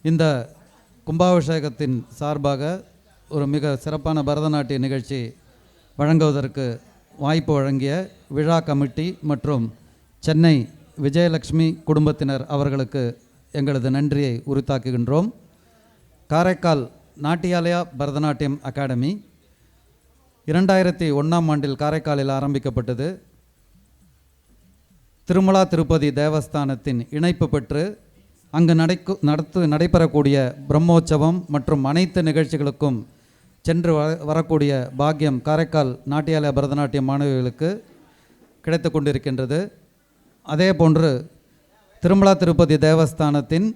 இந்த கும்பாபிஷேகத்தின் சார்பாக ஒரு மிக சிறப்பான பரதநாட்டிய நிகழ்ச்சி வழங்குவதற்கு வாய்ப்பு வழங்கிய விழா கமிட்டி மற்றும் சென்னை விஜயலட்சுமி குடும்பத்தினர் அவர்களுக்கு எங்களது நன்றியை உரித்தாக்குகின்றோம். காரைக்கால் நாட்டியாலயா பரதநாட்டியம் அகாடமி 2001ஆம் ஆண்டில் காரைக்காலில் ஆரம்பிக்கப்பட்டது. திருமலா திருப்பதி தேவஸ்தானத்தின் இணைப்பு பெற்று அங்கு நடைபெறக்கூடிய பிரம்மோற்சவம் மற்றும் அனைத்து நிகழ்ச்சிகளுக்கும் சென்று வரக்கூடிய பாக்கியம் காரைக்கால் நாட்டியாலயா பரதநாட்டிய மாணவிகளுக்கு கிடைத்து கொண்டிருக்கின்றது. அதே போன்று திருமலா திருப்பதி தேவஸ்தானத்தின்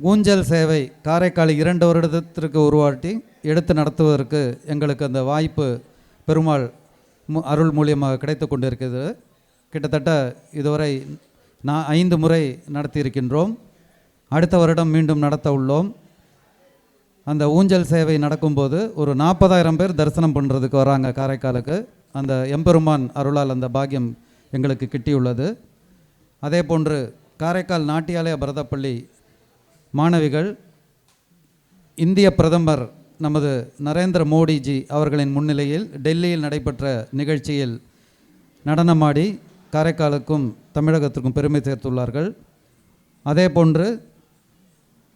ஊஞ்சல் சேவை காரைக்கால் 2 வருடத்திற்கு உருவாட்டி எடுத்து நடத்துவதற்கு எங்களுக்கு அந்த வாய்ப்பு பெருமாள் அருள் மூலியமாக கிடைத்து கொண்டிருக்கிறது. கிட்டத்தட்ட இதுவரை 5 முறை நடத்தியிருக்கின்றோம். அடுத்த வருடம் மீண்டும் நடத்த உள்ளோம். அந்த ஊஞ்சல் சேவை நடக்கும்போது ஒரு 40,000 பேர் தரிசனம் பண்ணுறதுக்கு வராங்க காரைக்காலுக்கு. அந்த எம்பெருமான் அருளால் அந்த பாக்கியம் எங்களுக்கு கிட்டியுள்ளது. அதே போன்று காரைக்கால் நாட்டியாலயா பரதப்பள்ளி மாணவிகள் இந்திய பிரதமர் நமது நரேந்திர மோடிஜி அவர்களின் முன்னிலையில் டெல்லியில் நடைபெற்ற நிகழ்ச்சியில் நடனமாடி காரைக்காலுக்கும் தமிழகத்திற்கும் பெருமை சேர்த்துள்ளார்கள். அதே போன்று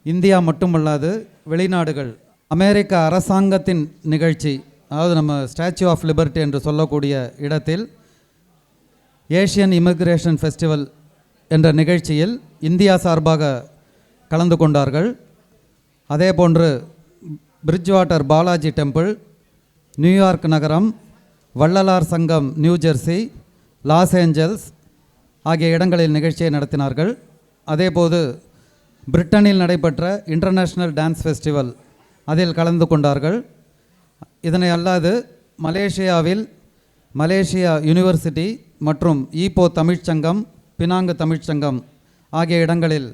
இந்தியா மட்டுமல்லாது வெளிநாடுகள் அமெரிக்க அரசாங்கத்தின் நிகழ்ச்சி, அதாவது நம்ம ஸ்டாச்சு ஆஃப் லிபர்ட்டி என்று சொல்லக்கூடிய இடத்தில் ஏஷியன் இமிக்ரேஷன் ஃபெஸ்டிவல் என்ற நிகழ்ச்சியில் இந்தியா சார்பாக கலந்து கொண்டார்கள். அதே போன்று பிரிட்ஜ்வாட்டர் பாலாஜி டெம்பிள், நியூயார்க் நகரம், வள்ளலார் சங்கம் நியூ ஜெர்சி, லாஸ் ஏஞ்சல்ஸ் ஆகிய இடங்களில் நிகழ்ச்சியை நடத்தினார்கள். அதேபோது பிரிட்டனில் நடைபெற்ற இன்டர்நேஷ்னல் டான்ஸ் ஃபெஸ்டிவல் அதில் கலந்து கொண்டார்கள். இதனை அல்லாது மலேசியாவில் மலேசியா யூனிவர்சிட்டி மற்றும் ஈப்போ தமிழ்ச்சங்கம், பினாங்கு தமிழ்ச்சங்கம் ஆகிய இடங்களில்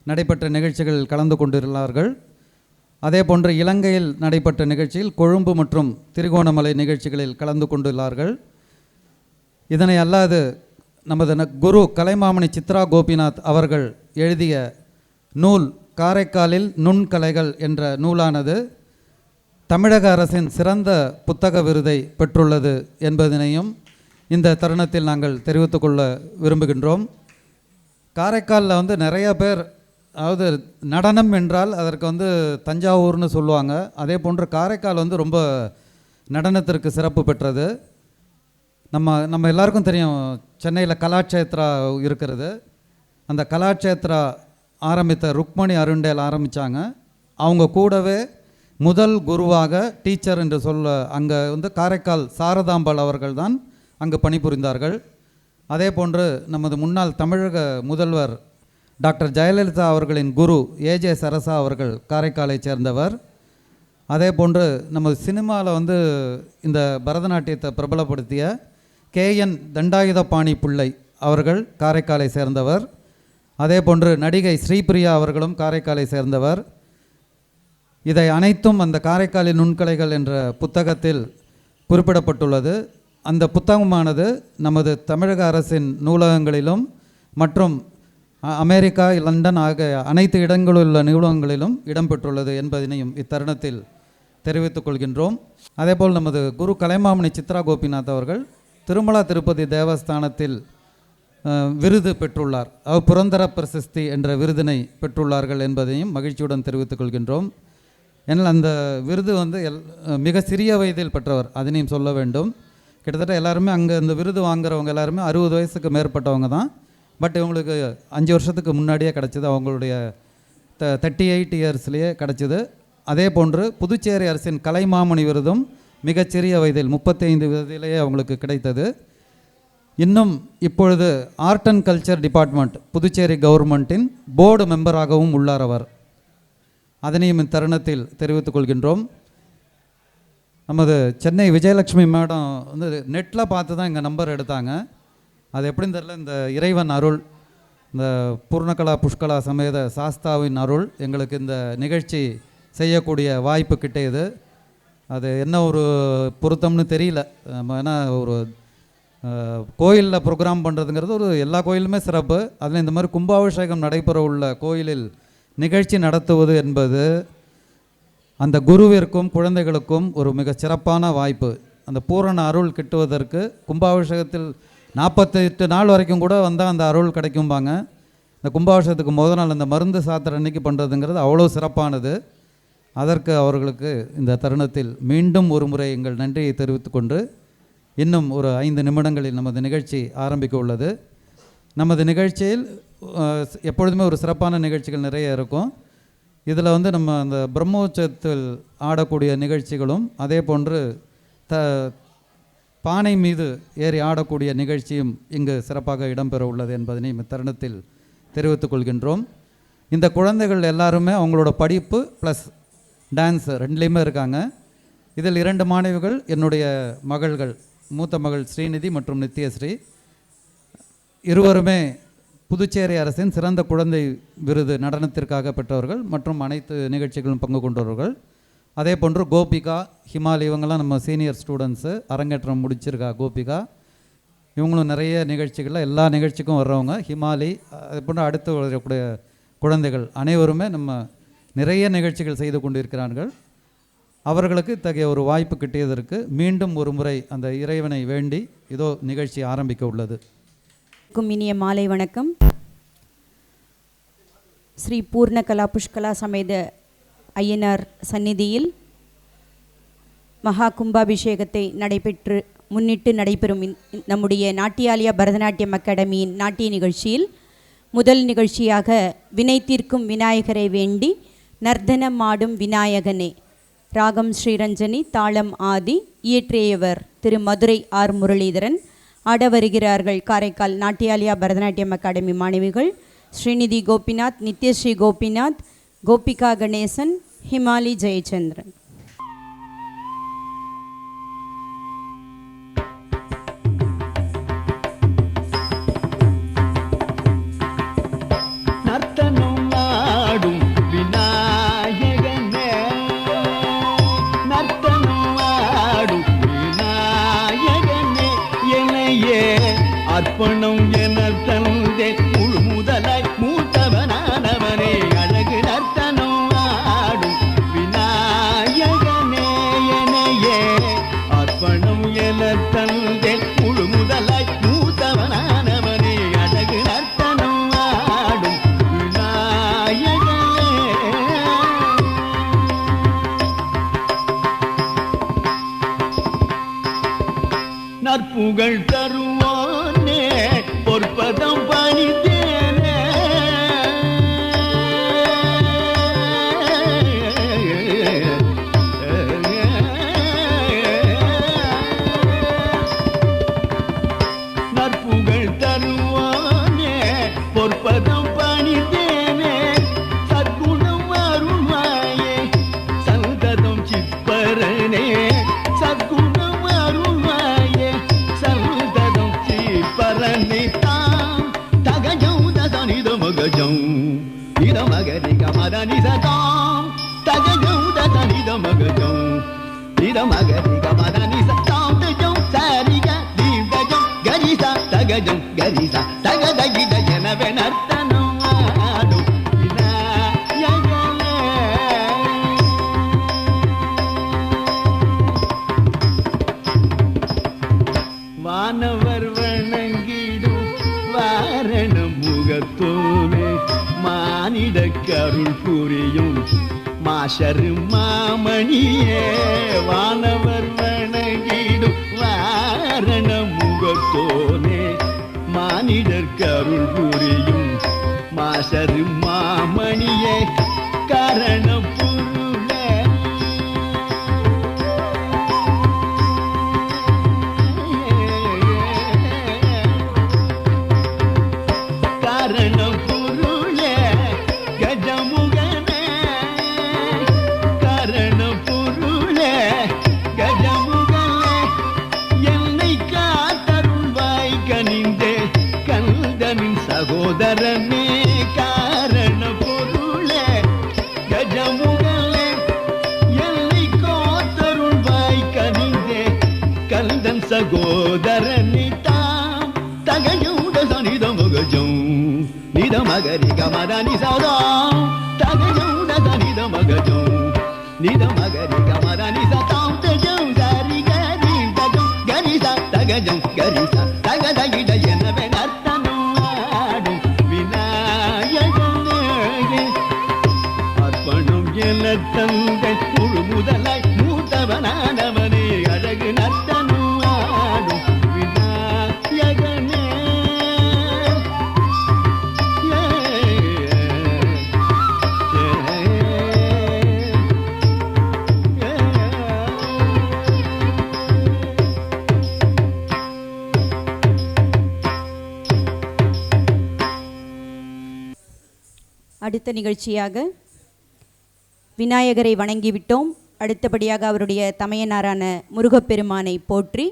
நடைபெற்ற நிகழ்ச்சிகளில் கலந்து கொண்டுள்ளார்கள். அதே போன்று இலங்கையில் நடைபெற்ற நிகழ்ச்சியில் கொழும்பு மற்றும் திரிகோணமலை நிகழ்ச்சிகளில் கலந்து கொண்டுள்ளார்கள். இதனை அல்லாது நமது குரு கலைமாமணி சித்ரா கோபிநாத் அவர்கள் எழுதிய நூல் காரைக்காலில் நுண்கலைகள் என்ற நூலானது தமிழக அரசின் சிறந்த புத்தக விருதை பெற்றுள்ளது என்பதனையும் இந்த தருணத்தில் நாங்கள் தெரிவித்துக்கொள்ள விரும்புகின்றோம். காரைக்காலில் நிறைய பேர், அதாவது நடனம் என்றால் அதற்கு தஞ்சாவூர்னு சொல்லுவாங்க. அதே போன்று காரைக்கால் ரொம்ப நடனத்திற்கு சிறப்பு பெற்றது. நம்ம எல்லாருக்கும் தெரியும், சென்னையில் கலாட்சேத்ரா இருக்கிறது. அந்த கலாட்சேத்ரா ஆரம்பித்த ருக்மணி அருண்டேல் ஆரம்பித்தாங்க. அவங்க கூடவே முதல் குருவாக டீச்சர் என்று சொல்ல அங்கே காரைக்கால் சாரதாம்பாள் அவர்கள் தான் அங்கு பணிபுரிந்தார்கள். அதே போன்று நமது முன்னாள் தமிழக முதல்வர் டாக்டர் ஜெயலலிதா அவர்களின் குரு ஏஜே சரசா அவர்கள் காரைக்காலை சேர்ந்தவர். அதே போன்று நமது சினிமாவில் இந்த பரதநாட்டியத்தை பிரபலப்படுத்திய KN தண்டாயுதபாணி பிள்ளை அவர்கள் காரைக்காலை சேர்ந்தவர். அதே போன்று நடிகை ஸ்ரீபிரியா அவர்களும் காரைக்காலை சேர்ந்தவர். இதை அனைத்தும் அந்த காரைக்காலின் நுண்கலைகள் என்ற புத்தகத்தில் குறிப்பிடப்பட்டுள்ளது. அந்த புத்தகமானது நமது தமிழக அரசின் நூலகங்களிலும் மற்றும் அமெரிக்கா, லண்டன் ஆகிய அனைத்து இடங்களில் உள்ள நூலகங்களிலும் இடம்பெற்றுள்ளது என்பதனையும் இத்தருணத்தில் தெரிவித்துக் கொள்கின்றோம். அதேபோல் நமது குரு கலைமாமணி சித்ரா கோபிநாத் அவர்கள் திருமலா திருப்பதி தேவஸ்தானத்தில் விருது பெற்றுள்ளார். புரந்தர பிரசஸ்தி என்ற விருதினை பெற்றுள்ளார்கள் என்பதையும் மகிழ்ச்சியுடன் தெரிவித்துக் கொள்கின்றோம். ஏன்னால் அந்த விருது மிக சிறிய வயதில் பெற்றவர், அதனையும் சொல்ல வேண்டும். கிட்டத்தட்ட எல்லாருமே அங்கே இந்த விருது வாங்குறவங்க எல்லாருமே 60 வயசுக்கு மேற்பட்டவங்க தான். பட் இவங்களுக்கு 5 வருஷத்துக்கு முன்னாடியே கிடச்சிது, அவங்களுடைய 38 இயர்ஸ்லேயே கிடச்சிது. அதே போன்று புதுச்சேரி அரசின் கலைமாமணி விருதும் மிகச்சிறிய வயதில் 35 வயதிலேயே அவங்களுக்கு கிடைத்தது. இன்னும் இப்பொழுது art and culture department Puducherry கவர்மெண்ட்டின் போர்டு மெம்பராகவும் உள்ளார் அவர். அதனையும் இத்தருணத்தில் தெரிவித்துக் கொள்கின்றோம். நமது சென்னை விஜயலட்சுமி மேடம் நெட்டில் பார்த்து தான் எங்கள் நம்பர் எடுத்தாங்க. அது எப்படின்னு தெரியல, இந்த இறைவன் அருள், இந்த பூர்ணகலா புஷ்கலா சமேத சாஸ்தாவின் அருள் எங்களுக்கு இந்த நிகழ்ச்சி செய்யக்கூடிய வாய்ப்பு கிட்டியது. அது என்ன ஒரு பொருத்தம்னு தெரியல. ஏன்னா ஒரு கோயிலில் ப்ரோக்ராம் பண்ணுறதுங்கிறது எல்லா கோயிலுமே சிறப்பு. அதில் இந்த மாதிரி கும்பாபிஷேகம் நடைபெற உள்ள கோயிலில் நிகழ்ச்சி நடத்துவது என்பது அந்த குருவிற்கும் குழந்தைகளுக்கும் ஒரு மிக சிறப்பான வாய்ப்பு. அந்த பூரண அருள் கிட்டுவதற்கு கும்பாபிஷேகத்தில் 48 நாள் வரைக்கும் கூட வந்தால் அந்த அருள் கிடைக்கும்பாங்க. இந்த கும்பாபிஷேகத்துக்கு முதல் நாள் அந்த மருந்து சாத்திர அன்னைக்கு பண்ணுறதுங்கிறது அவ்வளோ சிறப்பானது. அதற்கு அவர்களுக்கு இந்த தருணத்தில் மீண்டும் ஒரு முறை எங்கள் நன்றியை தெரிவித்துக்கொண்டு இன்னும் ஒரு 5 நிமிடங்களில் நமது நிகழ்ச்சி ஆரம்பிக்க உள்ளது. நமது நிகழ்ச்சியில் எப்பொழுதுமே ஒரு சிறப்பான நிகழ்ச்சிகள் நிறைய இருக்கும். இதில் நம்ம அந்த பிரம்மோற்சவத்தில் ஆடக்கூடிய நிகழ்ச்சிகளும் அதே போன்று பானை மீது ஏறி ஆடக்கூடிய நிகழ்ச்சியும் இங்கு சிறப்பாக இடம்பெற உள்ளது என்பதனை தருணத்தில் தெரிவித்துக் கொள்கின்றோம். இந்த குழந்தைகள் எல்லாருமே அவங்களோட படிப்பு ப்ளஸ் டான்ஸ் ரெண்டுலேயுமே இருக்காங்க. இதில் 2 மாணவிகள் என்னுடைய மகள்கள், மூத்த மகள் ஸ்ரீநிதி மற்றும் நித்யஸ்ரீ. இருவருமே புதுச்சேரி அரசின் சிறந்த குழந்தை விருது நடனத்திற்காக பெற்றவர்கள் மற்றும் அனைத்து நிகழ்ச்சிகளும் பங்கு கொண்டவர்கள். அதே போன்று கோபிகா, ஹிமாலி இவங்கெல்லாம் நம்ம சீனியர் ஸ்டூடெண்ட்ஸு. அரங்கேற்றம் முடிச்சிருக்கா கோபிகா. இவங்களும் நிறைய நிகழ்ச்சிகளில் எல்லா நிகழ்ச்சிக்கும் வர்றவங்க. ஹிமாலி அது போன்று அடுத்து வரக்கூடிய குழந்தைகள் அனைவருமே நம்ம நிறைய நிகழ்ச்சிகள் செய்து கொண்டிருக்கிறார்கள். அவர்களுக்கு இத்தகைய ஒரு வாய்ப்பு கிட்டியதற்கு மீண்டும் ஒரு முறை அந்த இறைவனை வேண்டி இதோ நிகழ்ச்சி ஆரம்பிக்க உள்ளது. இனிய மாலை வணக்கம். ஸ்ரீ பூர்ணகலா புஷ்கலா சமேத ஐயனார் சந்நிதியில் மகா கும்பாபிஷேகத்தை முன்னிட்டு நடைபெறும் நம்முடைய நாட்டியாலயா பரதநாட்டியம் அகாடமியின் நாட்டிய நிகழ்ச்சியில் முதல் நிகழ்ச்சியாக வினை தீர்க்கும் விநாயகரை வேண்டி நர்த்தனம் ஆடும் விநாயகனே, ராகம் ஸ்ரீரஞ்சனி, தாளம் ஆதி, இயற்றியவர் திரு மதுரை ஆர் முரளிதரன். ஆட வருகிறார்கள் காரைக்கால் நாட்டியாலயா பரதநாட்டியம் அகாடமி மாணவிகள் ஸ்ரீநிதி கோபிநாத், நித்யஸ்ரீ கோபிநாத், கோபிகா கணேசன், ஹிமாலி ஜெயச்சந்திரன். அர்ப்பணம் என தந்தே முழு முதலாய் மூத்தவனானவனே, அழகு நர்த்தனம் ஆடும் விநாயகனே எனையே. அர்ப்பணம் என தந்தே முழு முதலாய் மூத்தவனானவனே, அழகு நர்த்தனம் ஆடும் விநாயகனே. நற்புகழ் தருவானே பொற்பதம் பணித்தேனே, நற்புகழ் தருவானே பொற்பதம் பணித்தேனே. சத்குணம் அருள்வாயே சந்ததம் சிற்பரனே, சத்குணம் அருள்வாயே சந்ததம் சிற்பரனே. தாம் தகஜம் தசனித மகஜம் நித மகரிக மதனி சதாம், தகஜம் தசனித மகஜம் நித மகரிக மதனி சதாம். தஜம் சரிக தீர்த்தஜம் கரிசா தகஜம் கரிசா தகதகித எனவே நர்த்தனம் ஆடும் விநாயகனே. வானவர் வணங்கிடும் வாரண முகத்தோனே, மானிட கருள் புரியும் மாஷரு மாமணியே. வானவர் வணங்கிடும் வாரண முகத்தோனே, மானிடர் கருள் புரியும் மாஷரு மாமணியே. காரண பொருளே காரண பொருளே கஜமுகனே, காரண பொருளே கஜமுகனே. என்னை காத்தருள்வாய் கனிந்தே கந்தனின் சகோதரனே. காரண பொருளே கஜமுகனே, என்னை காத்தருள்வாய் கனிந்தே கந்தன் சகோதரனே. தாம் தகஜம் தசனித மகஜம் நித மகரிக மதனி சதாம், தகஜம் நித மகரி கமர நிச தாம் தஜம் சரி கரி தஜம் கரிசா தகஜம் கரிசா தகத இட எனவே நர்த்தனம் ஆடும் விநாயகனே அர்ப்பணம் என தந்த முழு முதலாய் மூத்தவனானவனே அழகு நர்த்தனம் ஆடும் விநாயகனே. அடுத்த நிகழ்ச்சியாக விநாயகரை வணங்கிவிட்டோம். அடுத்தபடியாக அவருடைய தமையனாரான முருகப்பெருமானை போற்றி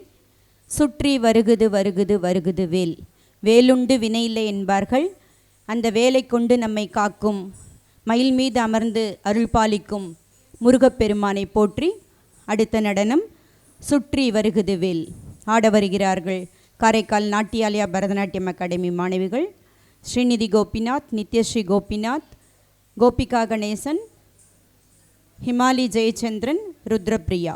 சுற்றி வருகுது வருகுது வருகுது வேல், வேலுண்டு வினையில்லை என்பார்கள். அந்த வேலை கொண்டு நம்மை காக்கும் மயில் மீது அமர்ந்து அருள் பாலிக்கும் முருகப்பெருமானை போற்றி அடுத்த நடனம் சுற்றி வருகுது வேல் ஆட வருகிறார்கள் காரைக்கால் நாட்டியாலயா பரதநாட்டியம் அகாடமி மாணவிகள் ஸ்ரீநிதி கோபிநாத், நித்யஸ்ரீ கோபிநாத், கோபிகா கணேசன், ஹிமாலி ஜெயச்சந்திரன், ருத்ரபிரியா.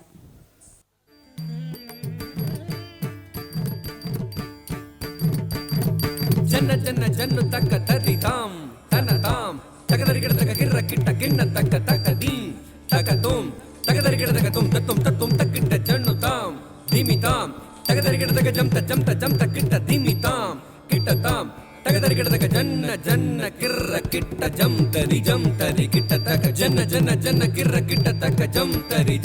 ஜன்ன ஜன்ன ஜன்னு தக்க ததி தாம் தன தாம் தகதரி கிட தக கிர கிட்ட கிண்ண தக்க தக்க தீம் தக தோம் தகதரி கிட தக தும் தத்தும் தத்தும் தக்கிட்ட ஜன்னு தாம் தீமி தாம் தகதரி கிட தக ஜம் தக்கிட்ட தீமி தாம் கிட்ட தாம் தகதரி கிட தக ஜன்ன ஜன்ன கிர கிட்ட ஜம் தரி கிட்ட தக ஜன்ன ஜன்ன ஜன்ன கிர கிட்ட தக ஜம் தரி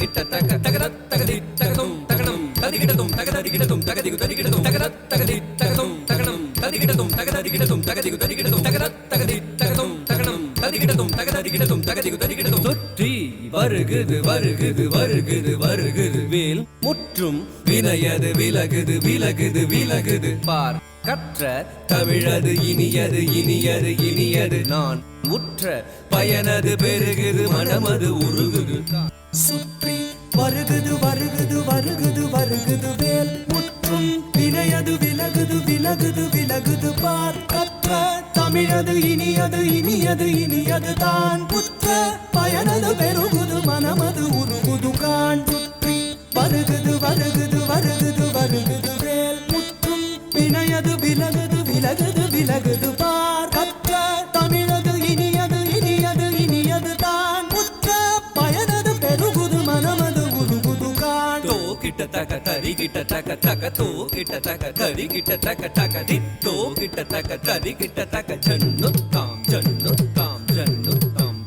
கிட்ட தக தகதத் தகதி தகதும் தகனம் ததிகிடதும் தகதரிகிடதும் தகதிகு ததிகிடதும் தகதத் தகதி தகதும் தகனம் ததிகிடதும் தகதரிகிடதும் தகதிகு ததிகிடதும் தகதத் தகதி தகதும் தகனம் ததிகிடதும் தகதரிகிடதும் தகதிகு ததிகிடதும் சுற்றி வருகுது வருகுது வருகுது வருகுது வேல் முற்றும் வினையது விலகுது விலகுது விலகுது பார் கற்ற தமிழது இனியது இனியது இனியது நான் உற்ற பயனது பெருகுது மனமது உருகுது சுற்றி வருகுது வருகுது வருகுது வருகுது வேல் முற்றும் வினையது விலகுது விலகுது விலகுது பார் கற்ற தமிழது இனியது இனியது இனியது தான் புற்ற பயனது பெருகுது மனமது உருகுது கான் சுற்றி வருகுது வருகுது வருகுது வருகுது வேல் முற்றும் வினையது விலகுது விலகுது விலகுது பார் கற்ற தமிழது இனியது இனியது இனியது தான் புற்ற பயனது பெருகுது மனமது உருகுது கான் தோ கிட்ட தக தரி கிட்ட தக தக தோ கிட்ட தக தரி கிட்ட தக தக தி தோ கிட்ட தக தரி கிட்ட தக ஜன்னு தாம்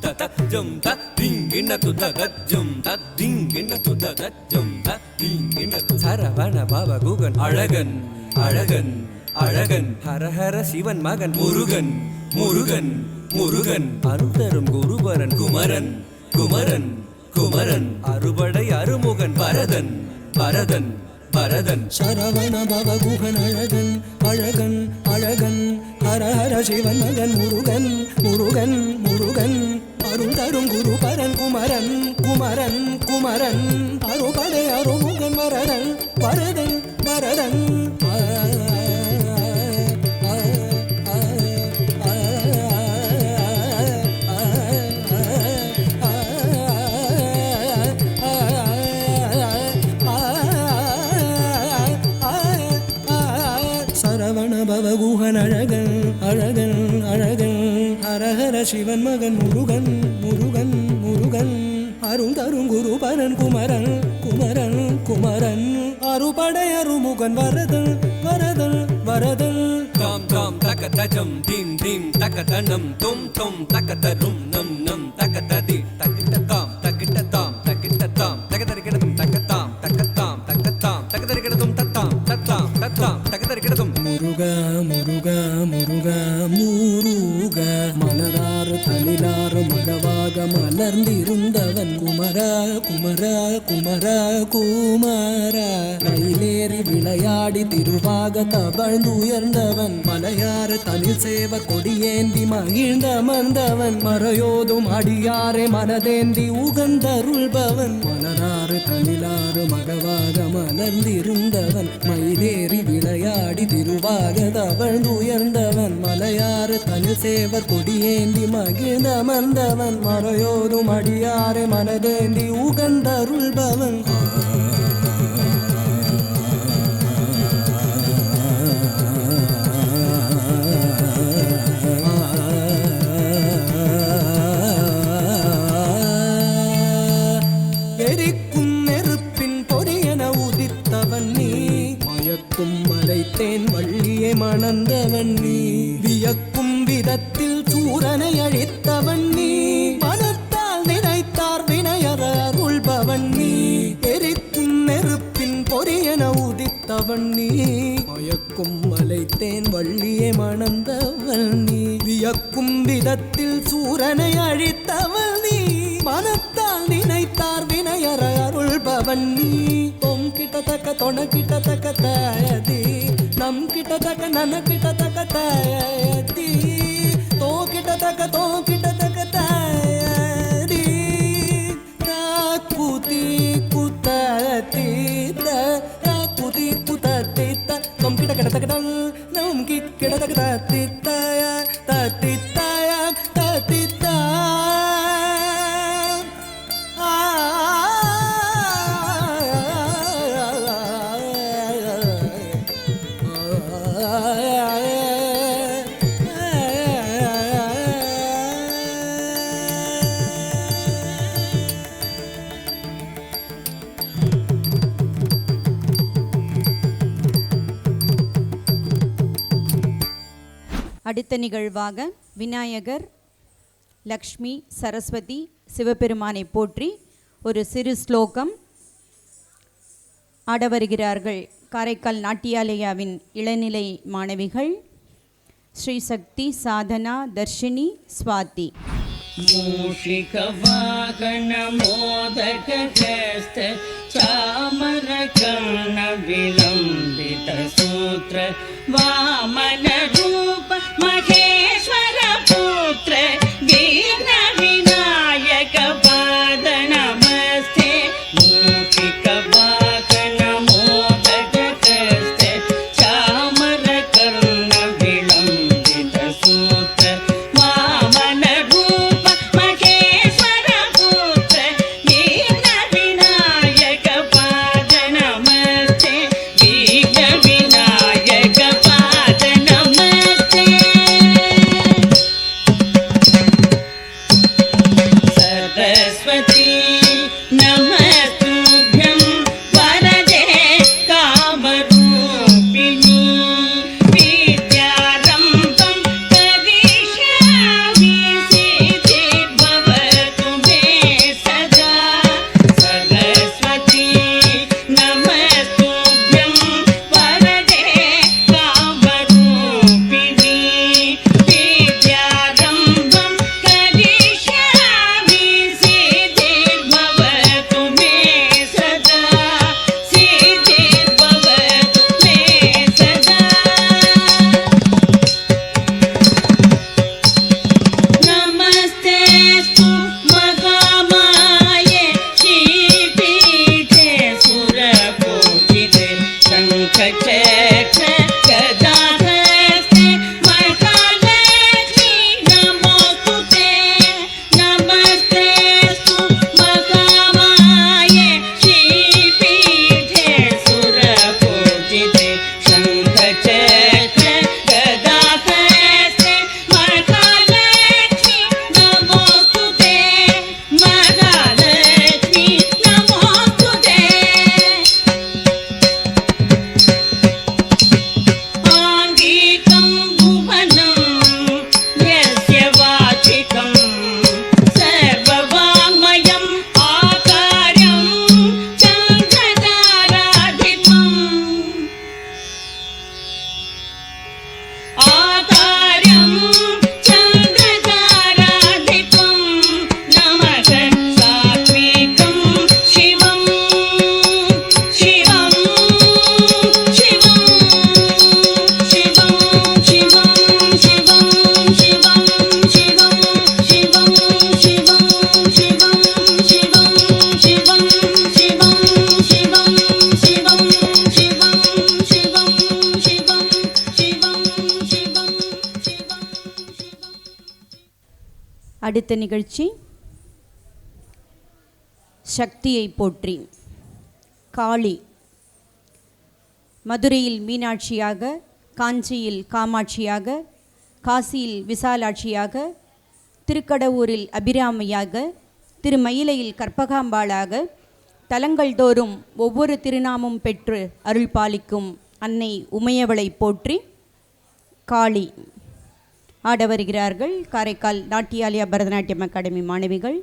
தத ஜம் த திங்கின து தக ஜம் த திங்கின து தக ஜம் த திங்கின து சரவண பவ குகன் அழகன் அழகன் அழகன் ஹரஹர சிவன் மகன் முருகன் முருகன் முருகன் அருந்தரும் குருபரன் குமரன் குமரன் குமரன் அறுபடை அருமுகன் பரதன் பரதன் பரதன் சரவண பவ குகன் அழகன் அழகன் அழகன் ஹர ஹர சிவன் மகன் முருகன் முருகன் முருகன் அருள் தரும் குரு பரன் குமரன் குமரன் குமரன் அறுபடை அருமுகன் வரதன் வரதன் வரதன் சரவண பவகுகன் அழகன் அழகன் அழகன் ஹரஹர சிவன் மகன் முருகன் முருகன் முருகன் அருள் தரும் குரு பரன் குமரன் குமரன் குமரன் அறுபடை அருமுகன் வரதன் வரதன் வரதன் தாம் தாம் தக தஜம் தீம் தீம் தக தனம் தொம் தொம் தக தரும் நம் நம் தக ததி தகிட்ட தாம் தகிட்ட தாம் தகிட்ட தாம் தகதரிகிடதும் தகத்தாம் தகத்தாம் தகத்தாம் தகதரிகிடதும் தத்தாம் தத்தாம் தத்தாம் தகதரிகிடதும் முருகா முருகா முருகா முருகா மலராறு தளிராறு மகவாக மலர்ந்திருந்தவன் குமரா குமரா குமரா குமர குமர மயிலேறி விளையாடி திருவாக தவழ்ந்துயர்ந்தவன் மலையாறு தனில் சேவ கொடியேந்தி மகிழ்ந்தமர்ந்தவன் மறையோதும் அடியாரே மனதேந்தி உகந்தருள்பவன் மலராறு தனிலாறு மகவாக மலர்ந்திருந்தவன் மயிலேறி விளையாடி திருவாக தவழ்ந்துயர்ந்தவன் மலையாறு தனில் சேவ கொடியேந்தி மகிழ்ந்தமர்ந்தவன் மறையோதும் அடியாரே மனதேந்தி உகந்தருள்பவன் எரிக்கும் நெருப்பின் பொறியென உதித்தவன் நீ மயக்கும் மலைத்தேன் வள்ளியை மணந்தவன் நீ வியக்கும் விதத்தில் சூரனை அழித்தவன் நீ மனத்தால் நினைத்தார் வினையற அருள்பவன் நீ எரிக்கும் நெருப்பின் பொறியென உதித்தவன் நீ மயக்கும் மலைத்தேன் வள்ளியை மணந்தவன் நீ வியக்கும் விதத்தில் சூரனை அழித்தவன் நீ மனத்தால் நினைத்தார் வினையற அருள்பவன் நீ தொம் கிட்டத்தக்க தொண கிட்டத்தக்க தயதி நம் கிட்டத்தக்க நன கிட்டத்தக்க தயதி தோ கிட்டத்தக்க தயதி குதி குத்தீத்த குதி குத்தீத்த தொம் கிட்ட கிட்டத்தக்க நம் கிட்டத்தக்க தத்தித்தய தத்தித்தய தத்தித்த அடுத்த நிகழ்வாக விநாயகர், லக்ஷ்மி, சரஸ்வதி, சிவபெருமானை போற்றி ஒரு சிறு ஸ்லோகம் ஆட வருகிறார்கள். காரைக்கால் நாட்டியாலயாவின் இளநிலை மாணவிகள் ஸ்ரீ சக்தி, சாதனா, தர்ஷினி, ஸ்வாதி. மூஷிக வாகன மோதக ஹஸ்த சாமர கர்ண விலம்பித சூத்ர வாமன ரூப மகேஸ்வர புத்திர வீர விநாயக பாத நமஸ்தே. மூஷிக வாகன மோதக ஹஸ்த சாமர கர்ண விலம்பித சூத்ர வாமன ரூப மகேஸ்வர புத்திர வீர விநாயக பாத நமஸ்தே. வீர விநாயக பாத நமஸ்தே. அடுத்த நிகழ்ச்சி சக்தியை போற்றி. காளி மதுரையில் மீனாட்சியாக, காஞ்சியில் காமாட்சியாக, காசியில் விசாலாட்சியாக, திருக்கடவூரில் அபிராமியாக, திருமயிலையில் கற்பகாம்பாளாக தலங்கள் தோறும் ஒவ்வொரு திருநாமம் பெற்று அருள் பாலிக்கும் அன்னை உமையவளை போற்றி காளி ஆட வருகிறார்கள் காரைக்கால் நாட்டியாலயா பரதநாட்டியம் அகாடமி மாணவிகள்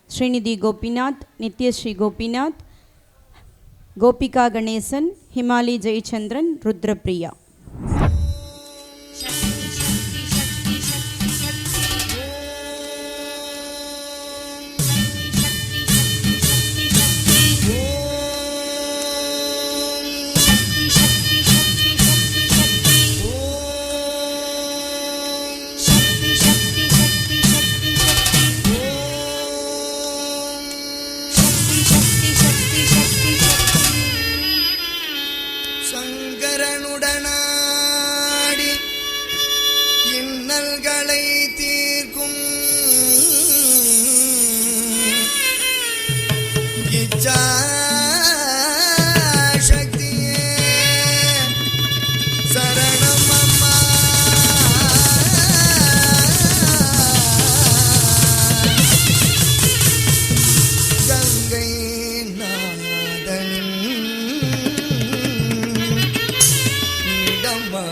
ஸ்ரீநிதி கோபிநாத், நித்யஸ்ரீ கோபிநாத், கோபிகா கணேசன், ஹிமாலி ஜெயச்சந்திரன், ருத்ரபிரியா. சங்கரனுடனாடி இன்னல்களை தீர்க்கும் இச்சாசக்தியே சரணம் அம்மா. கங்கை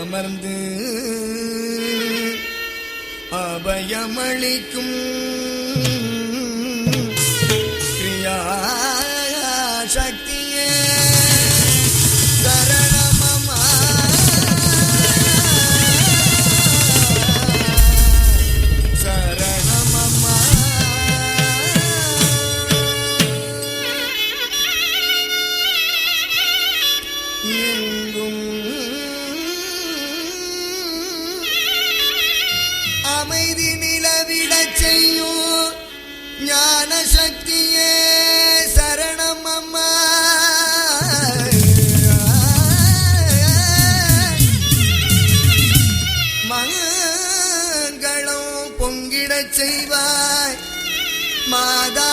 அமர்ந்து அபயமளிக்கும் கிரியா சக்தியே சரணமம்மா. சரணமம்மா. எங்கும் அமைதி நிலவிடச் செய்யும் ஞான சக்தியே சரணம் அம்மா. மங்களம் பொங்கிடச் செய்வாய் மாதா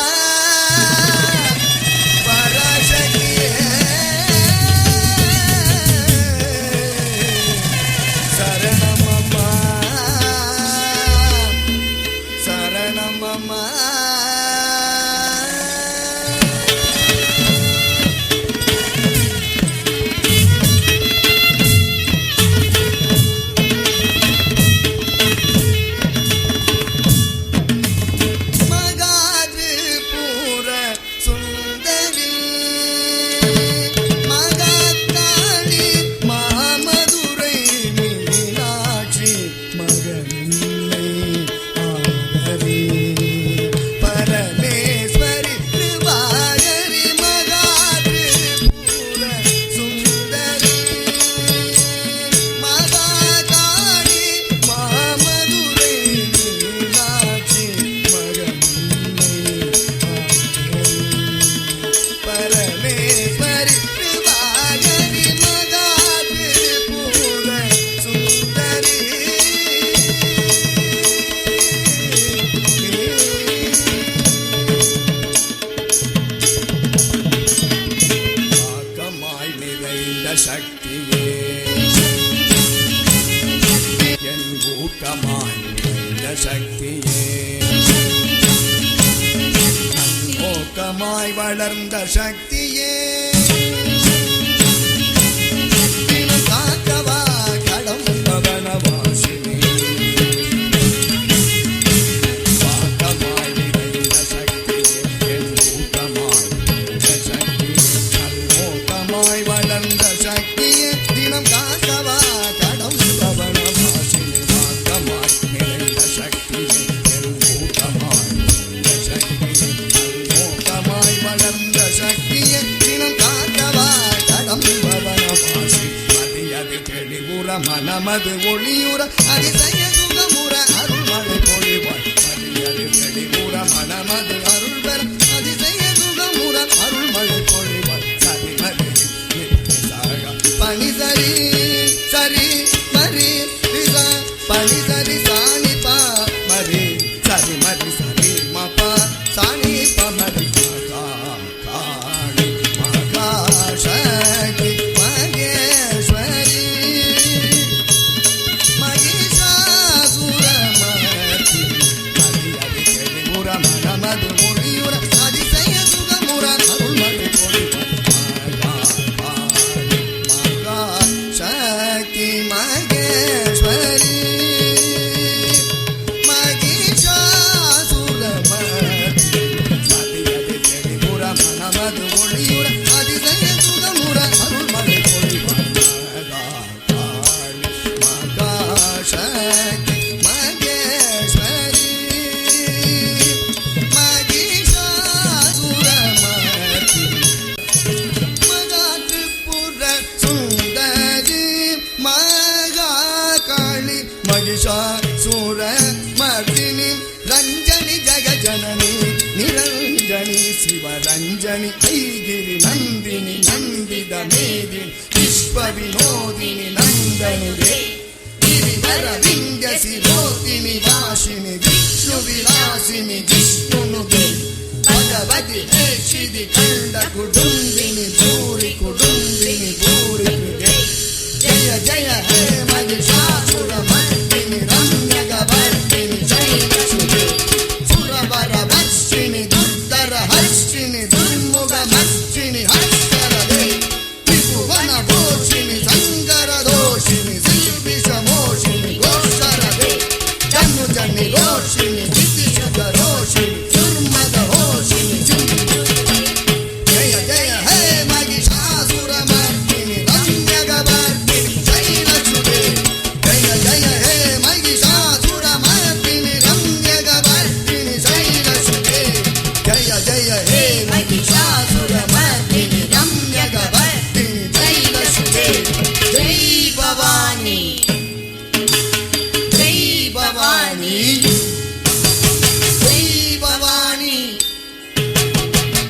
பராசக்தியே சரணம் அம்மா. சரணம் அம்மா. மகாத்ரிபுர சுந்தரி மகாகாளி மாமதுரை மீனாட்சி மகனில்லை ஆதரி பரமேஸ்வரி திருவாகரி மகாத்ரிபுர சுந்தரி மகாகாளி மாமதுரை மீனாட்சி மகனில்லை ஆதரி பரமேஸ்வரி திருவாகரி மகாத்ரிபுர சுந்தரி. ஆக்கமாய் நிறைந்த சக்தியே என் ஊக்கமாய் நிறைந்த சக்தியே நோக்கமாய் வளர்ந்த சக்தியே தினம் காக்கவா கடம்பவனவாசினி பாக்கமாய் நிறைந்த சக்தியே என் ஊக்கமாய் நிறைந்த சக்தியே நோக்கமாய் வளர்ந்த சக்தியே தினம் காக்கவா கடம்பவனவாசினி பாக்கமாய் நிறைந்த சக்தியே என் ஊக்கமாய் நிறைந்த சக்தியே நோக்கமாய் வளர்ந்த சக்தியே தினம் காக்கவா கடம்பவனவாசி மதியது தெளிவுற மனமது ஒளியுற அதிசய சுகமுற அருள்மழை பொழிவாய் மதியது தெளிவுற மனமது அருள் பெற அதிசய சுகமுற அருள்மழை பொழிவாய் சரிமதி பனி சரி சரி மரி பனி சரி சாணி பா மரி சரி மரி சரி ನಂದನಿ ಐಗಿರಿ ನಂದಿನಿ ನಂದಿದ ಮೇದಿನಿ ವಿಶ್ವ ವಿನೋದಿನಿ ನಂದನುಗೆ ಗಿರಿಧರ ವಿಂಧ್ಯ ಶಿರೋದಿನಿ ವಾಸಿನಿ ವಿಷ್ಣು ವಿಲಾಸಿನಿ ವಿಷ್ಣುನುಗೆ ಭಗವತಿ ಹೇಕ್ಷಿದಿ ಕಂಡ ಕುಡುಂಬಿನಿ ಭೂರಿ ಕುಡುಂಬಿನಿ ಭೂರಿ ಜಯ ಜಯ ಹೇ ಮಹಿಷಾಸುರ ಮರ್ದಿನಿ ರಮ್ಯಗ ವರ್ದಿನಿ ಶೈಲಸುತೆ ಸುರವರ ವರ್ಷಿಣಿ ದುರ್ಧರ ಹರ್ಷಿಣಿ ದುರ್ಮುಖ ಮರ್ಷಿಣಿ ಹರ್ಷರದೆ ತ್ರಿಭುವನ ಘೋಷಿಣಿ ಸಂಗರ ದೋಷಿಣಿ ಶಿಲ್ಪಿಷ ಮೋಷಿಣಿ ಘೋಷರದೆ ಜನ್ನು ಜನ್ನಿ ಘೋಷಿಣಿ ಚಿತಿಷುತ ರೋಷಿಣಿ ದುರ್ಮದ ಹೋಷಿಣಿ ಜಯ ಜಯ ಹೇ ಮಹಿಷಾಸುರ ಮರ್ದಿನಿ ರಮ್ಯಗ ವರ್ದಿನಿ ಶೈಲಸುತೆ ಜಯ ಜಯ ಹೇ ಮಹಿಷಾಸುರ ಮರ್ದಿನಿ ರಮ್ಯಗ ವರ್ದಿನಿ ಶೈಲಸುತೆ ಜಯ ಜಯ ಹೇ ಮಹಿಷಾಸುರ ಮರ್ದಿನಿ ರಮ್ಯಗ ವರ್ದಿನಿ ಶೈಲಸುತೆ ಜೈ ಭವಾನಿ ಜೈ ಭವಾನಿ ಜೈ ಭವಾನಿ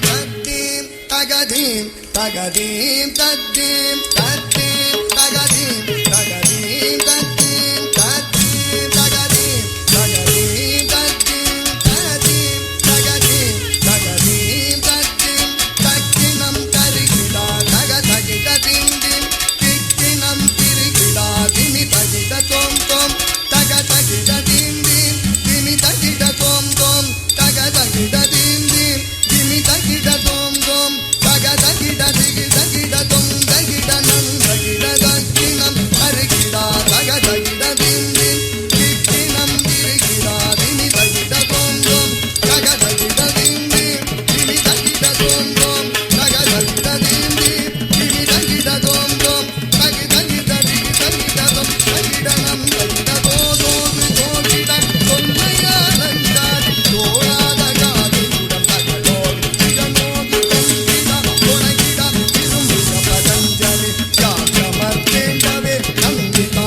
ತದ್ದೀಂ ತಗದೀಂ ತಗದೀಂ ತದ್ದೀಂ ತದ್ದೀಂ ತಗದೀಂ ತಗದೀಂ ತದ್ದೀಂ ತದ್ದೀಂ ತಗದೀಂ ತಗದೀಂ ತದ್ದೀಂ ತದ್ದೀಂ ತಗದೀಂ ತಗದೀಂ ತದ್ದೀಂ ತಕ್ಕಿನಂ ತರಿಗಿಡ ತಗ ತಗಿಡ ದಿಂದಿಂ ತಿಕ್ಕಿನಂ ತಿರಿಗಿಡ ದಿಮಿ ತಗಿಡ ತೋಂ ತೋಂ ತಗ ತಗಿಡ ದಿಂದಿಂ ದಿಮಿ ತಗಿಡ ತೋಂ ತೋಂ ತಗ ತಗಿಡ ದಿಂದಿಂ ದಿಮಿ ತಗಿಡ ತೋಂ ತೋಂ ತಗ ತಗಿಡ ದಿಗಿಡ ಗಿಡ ತೋಂ ತಗಿಡ ನಂ ತಗಿಡ ತಕ್ಕಿನಂ ತರಿಗಿಡ ತಗ ತಗಿಡ ದಿಂದಿಂ ತಿಕ್ಕಿನಂ ತಿರಿಗಿಡ ದಿಮಿ ತಗಿಡ ತೋಂ ತೋಂ ತಗ ತಗಿಡ ದಿಂದಿಂ ದಿಮಿ ತಗಿಡ ತೋಂ ತೋಂ ತಗ ತಗಿಡ ದಿಂದಿಂ ದಿಮಿ ತಗಿಡ ತೋಂ ತೋಂ ತಗಿ ತಗಿಡ ದಿಗಿ ತಗಿಡ ತೋಂ ತಗಿಡ ನಂ ತಗಿಡ ತೋ ತೋಗಿ ತೋಗಿಡ ತೊನ್ನಯ ನಂದಾದಿ ತೋಳಾದ ಗಾದಿ ಗುಡಂ ತಗಡೋಗಿ ತಿಗನೋಗಿ ತಂಗಿಡ ಕೊಣಗಿಡ ತಿರುಮಿದ ಪತಂಜಲಿ ಯಾಕಮರ್ತೆಂಡವೇ ನಂದಿತ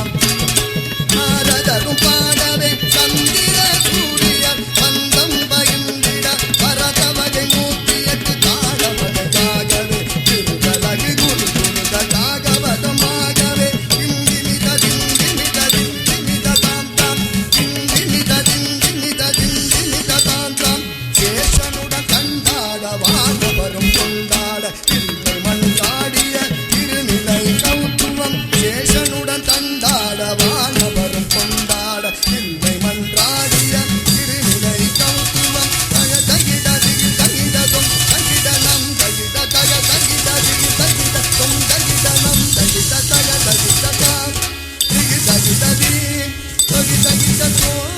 நாரதரும் பாடவே சந்திர சூரிய பந்தம் பகிர்ந்திட பரதவகை 108 தாழவகையாகவே திருதலகு குரு குருத தாகவதமாகவே திந்திமித திந்திமித திந்திமித தாம் தாம் திந்திமித திந்திமித திந்திமித தாம் தாம் சேஷனுடன் கண்டாட வாகவரும் கொண்டாட திருவை மன்றாடிய திருநிலை கௌத்துவம் சேஷனுடன் தண்டாட வானவரும் கொண்டாட திருவை மன்றாடிய திருநிலை கௌத்துவம் தக தகிட திகி தகிட தொம் தகிட நம் தகிட தக தகிட திகி தகிட தொம் தகிட நம் தகிட தக தகிட தாம் திகி தகிட தீம் தகி தகிட தோம்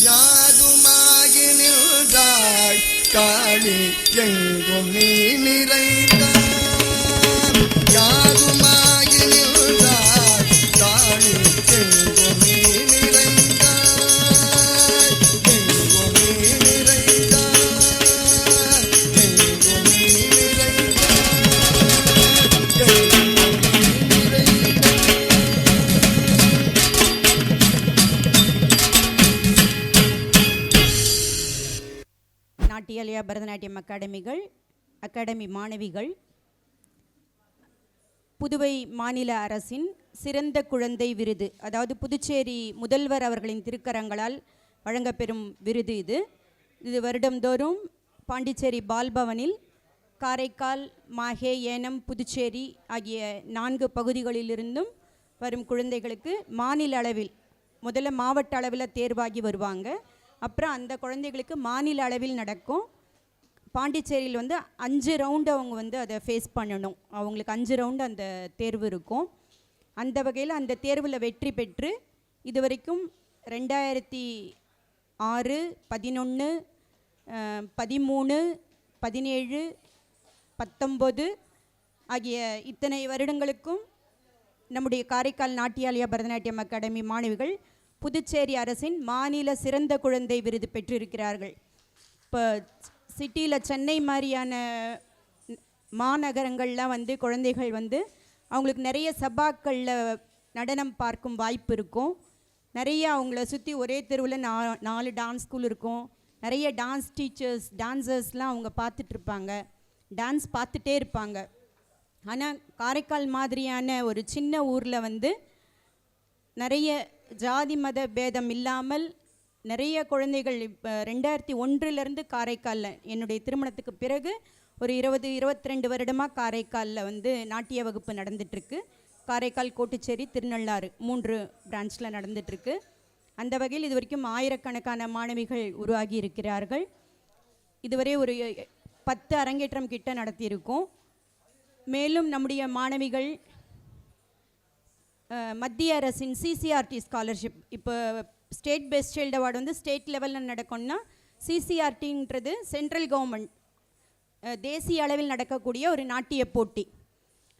யாதுமாகி நின்றாய் காளி எங்கும் நீ நிறைந்தாய் யாதுமாகி நின்றாய் காளி எங்கும் நீ நிறைந்தாய் எங்கும் நீ நிறைந்தாய் எங்கும் நீ நிறைந்தாய் எங்கும் நீ நிறைந்தாய். நாட்டியாலயா பரதநாட்டியம் அகாடமி மாணவிகள் புதுவை மாநில அரசின் சிறந்த குழந்தை விருது, அதாவது புதுச்சேரி முதல்வர் அவர்களின் திருக்கரங்களால் வழங்கப்பெறும் விருது இது வருடந்தோறும் பாண்டிச்சேரி பால்பவனில் காரைக்கால், மாஹே, ஏனம், புதுச்சேரி ஆகிய 4 பகுதிகளிலிருந்தும் வரும் குழந்தைகளுக்கு மாநில அளவில் முதல்ல மாவட்ட அளவில் தேர்வாகி வருவாங்க. அப்புறம் அந்த குழந்தைகளுக்கு மாநில அளவில் நடக்கும். பாண்டிச்சேரியில் 5 ரவுண்டு அவங்க அதை ஃபேஸ் பண்ணணும். அவங்களுக்கு 5 ரவுண்டு அந்த தேர்வு இருக்கும். அந்த வகையில் அந்த தேர்வில் வெற்றி பெற்று இதுவரைக்கும் 2006, 11, 13, 17, 19 ஆகிய இத்தனை வருடங்களுக்கும் நம்முடைய காரைக்கால் நாட்டியாலயா பரதநாட்டியம் அகாடமி மாணவிகள் புதுச்சேரி அரசின் மாநில சிறந்த குழந்தை விருது பெற்றிருக்கிறார்கள். இப்போ சிட்டியில் சென்னை மாதிரியான மாநகரங்கள்லாம் குழந்தைகள் அவங்களுக்கு நிறைய சபாக்களில் நடனம் பார்க்கும் வாய்ப்பு இருக்கும். நிறைய அவங்கள சுற்றி ஒரே தெருவில் 4 டான்ஸ் ஸ்கூல் இருக்கும். நிறைய டான்ஸ் டீச்சர்ஸ் டான்சர்ஸ்லாம் அவங்க பார்த்துட்ருப்பாங்க, டான்ஸ் பார்த்துட்டே இருப்பாங்க. ஆனால் காரைக்கால் மாதிரியான ஒரு சின்ன ஊரில் வந்து நிறைய ஜாதி மத பேதம் இல்லாமல் நிறைய குழந்தைகள் இப்போ 2001 காரைக்காலில் என்னுடைய திருமணத்துக்கு பிறகு ஒரு 22 வருடமாக காரைக்காலில் வந்து நாட்டிய வகுப்பு நடந்துகிட்ருக்கு. காரைக்கால், கோட்டுச்சேரி, திருநள்ளாறு 3 பிரான்ச்சில் நடந்துகிட்ருக்கு. அந்த வகையில் இது வரைக்கும் ஆயிரக்கணக்கான மாணவிகள் உருவாகி இருக்கிறார்கள். இதுவரை ஒரு 10 அரங்கேற்றம் கிட்ட நடத்தியிருக்கோம். மேலும் நம்முடைய மாணவிகள் மத்திய அரசின் சிசிஆர்டி ஸ்காலர்ஷிப், இப்போ ஸ்டேட் பெஸ்ட் சைல்டு அவார்டு வந்து ஸ்டேட் லெவலில் நடக்கும்னா சிசிஆர்டின்றது சென்ட்ரல் கவர்மெண்ட் தேசிய அளவில் நடக்கக்கூடிய ஒரு நாட்டிய போட்டி.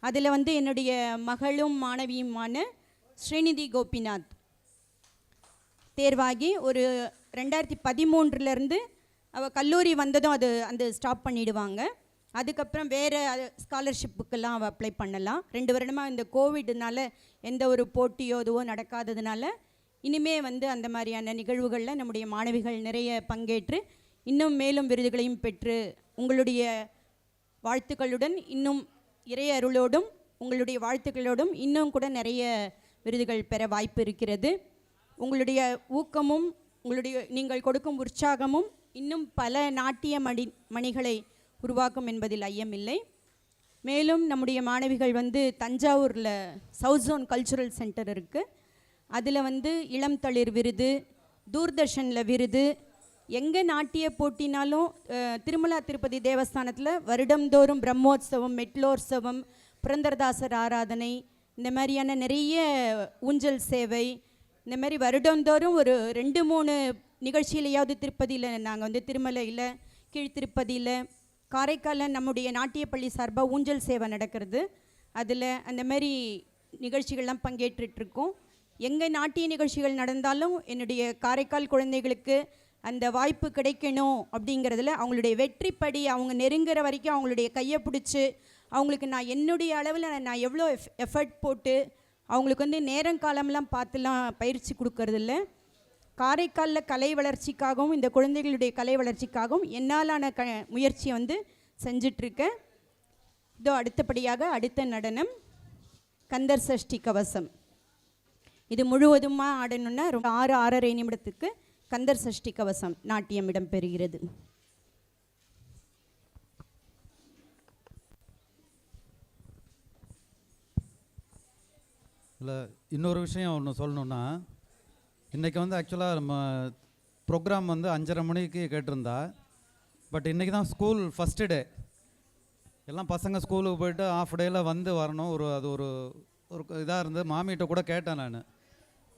அதில் வந்து என்னுடைய மகளும் மாணவியுமான ஸ்ரீநிதி கோபிநாத் தேர்வாகி ஒரு 2013 அவள் கல்லூரி வந்ததும் அந்த ஸ்டாப் பண்ணிவிடுவாங்க. அதுக்கப்புறம் வேறு ஸ்காலர்ஷிப்புக்கெல்லாம் அவள் அப்ளை பண்ணலாம். 2 வருடமாக இந்த கோவிட்னால எந்த ஒரு போட்டியோ இதுவோ நடக்காததுனால இனிமே வந்து அந்த மாதிரியான நிகழ்வுகளில் நம்முடைய மாணவிகள் நிறைய பங்கேற்று இன்னும் மேலும் விருதுகளையும் பெற்று உங்களுடைய வாழ்த்துக்களுடன் இன்னும் இறை அருளோடும் உங்களுடைய வாழ்த்துக்களோடும் இன்னும் கூட நிறைய விருதுகள் பெற வாய்ப்பு இருக்கிறது. உங்களுடைய ஊக்கமும் நீங்கள் கொடுக்கும் உற்சாகமும் இன்னும் பல நாட்டிய மணிகளை உருவாக்கும் என்பதில் ஐயமில்லை. மேலும் நம்முடைய மாணவிகள் வந்து தஞ்சாவூரில் சவுத் ஜோன் கல்ச்சுரல் சென்டர் இருக்குது. அதில் வந்து இளம் தளிர் விருது, தூர்தர்ஷனில் விருது, எங்கே நாட்டிய போட்டினாலும் திருமலா திருப்பதி தேவஸ்தானத்தில் வருடந்தோறும் பிரம்மோற்சவம், மெட்லோற்சவம், புரந்தரதாசர் ஆராதனை, இந்த மாதிரியான நிறைய ஊஞ்சல் சேவை, இந்த மாதிரி வருடந்தோறும் ஒரு 2-3 நிகழ்ச்சியிலையாவது திருப்பதியில் நாங்கள் வந்து திருமலையில், கீழ்த்திருப்பதியில், காரைக்காலில் நம்முடைய நாட்டியப்பள்ளி சார்பாக ஊஞ்சல் சேவை நடக்கிறது. அதில் அந்த மாதிரி நிகழ்ச்சிகள்லாம் பங்கேற்றுட்ருக்கோம். எங்கே நாட்டிய நிகழ்ச்சிகள் நடந்தாலும் என்னுடைய காரைக்கால் குழந்தைகளுக்கு அந்த வாய்ப்பு கிடைக்கணும் அப்படிங்கிறதுல அவங்களுடைய வெற்றிப்படி அவங்க நெருங்குற வரைக்கும் அவங்களுடைய கையை பிடிச்சி அவங்களுக்கு நான் என்னுடைய அளவில் நான் எவ்வளோ எஃபர்ட் போட்டு அவங்களுக்கு வந்து நேரங்காலம்லாம் பார்த்துலாம் பயிற்சி கொடுக்கறதில்ல. காரைக்காலில் கலை வளர்ச்சிக்காகவும் இந்த குழந்தைகளுடைய கலை வளர்ச்சிக்காகவும் என்னாலான முயற்சியை வந்து செஞ்சிட்ருக்கேன். இதோ அடுத்தபடியாக அடுத்த நடனம் கந்தர் சஷ்டி கவசம். இது முழுவதுமாக ஆடணுன்னா 6-6.5 நிமிடத்துக்கு கந்தர் சஷ்டி கவசம் நாட்டியம் இடம்பெறுகிறது. இல்லை, இன்னொரு விஷயம் ஒன்று சொல்லணுன்னா, இன்றைக்கி வந்து ஆக்சுவலாக நம்ம ப்ரோக்ராம் வந்து 5:30 மணிக்கு கேட்டிருந்தா, பட் இன்றைக்கி தான் ஸ்கூல் ஃபஸ்ட்டு டே. எல்லாம் பசங்க ஸ்கூலுக்கு போயிட்டு ஆஃப் டேயில் வந்து வரணும். அது ஒரு இதாக இருந்து மாமிகிட்ட கூட கேட்டேன் நான்,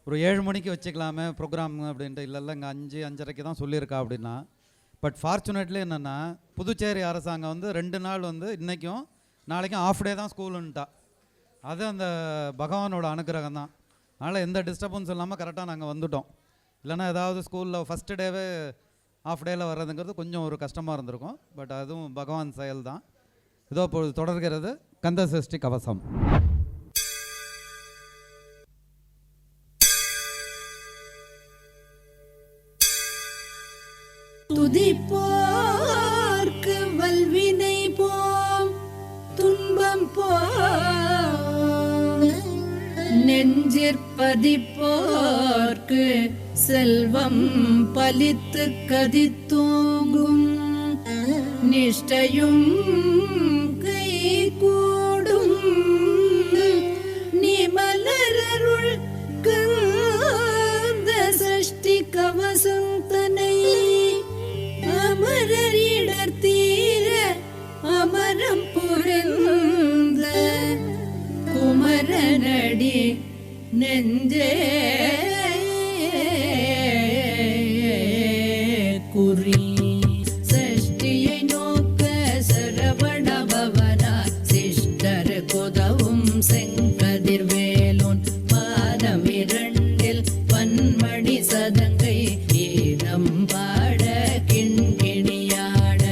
ஒரு 7 மணிக்கு வச்சுக்கலாமே ப்ரோக்ராம் அப்படின்ட்டு. இல்லை இங்கே 5-5:30 தான் சொல்லியிருக்கா அப்படின்னா. பட் ஃபார்ச்சுனேட்லி என்னென்னா புதுச்சேரி அரசாங்கம் வந்து 2 நாள் வந்து இன்றைக்கும் நாளைக்கும் ஆஃப் டே தான் ஸ்கூலுன்ட்டா. அது அந்த பகவானோட அனுகிரகம் தான். அதனால் எந்த டிஸ்டர்பன்ஸ் இல்லாமல் கரெக்டாக நாங்கள் வந்துவிட்டோம். இல்லைனா ஏதாவது ஸ்கூலில் ஃபஸ்ட்டு டேவே ஆஃப் டேயில் வர்றதுங்கிறது கொஞ்சம் ஒரு கஷ்டமாக இருந்திருக்கும். பட் அதுவும் பகவான் செயல் தான். இதோ இப்பொழுது தொடர்கிறது கந்த சஷ்டி கவசம். துதிப்போர்க்கு வல்வினை போம் துன்பம் போம், நெஞ்சிற்பதிப்போர்க்கு செல்வம் பலித்து கதித்தோங்கும், நிஷ்டையும் கை கூடும் நிமலரருள் கந்த சஷ்டி கவசந்தனை அமரரிடர் தீர அமரம் புரிந்த குமரனடி நெஞ்சே குறி. சஷ்டியை நோக்க சரவண பவனார் சிஷ்டர் கொதவும் செங்கதிர்வேலோன் பாதம் 2 பன்மணி சதங்கை கீதம் பாட கிண்கிணியாட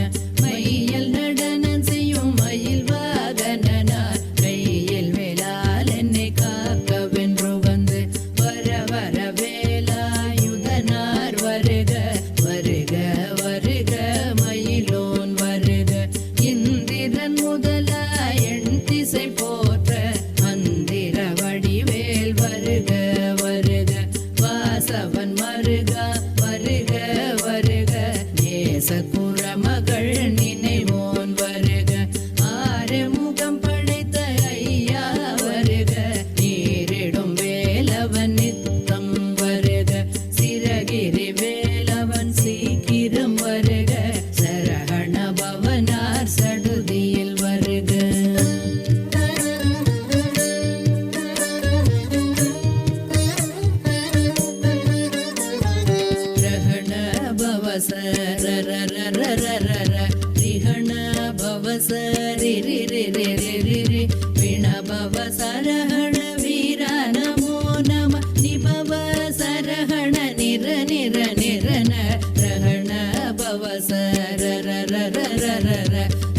மையல் நடனம் செய்யும் மயில் வாகனார் கையில் வேளால் என்னை காக்க வென்று வந்து வர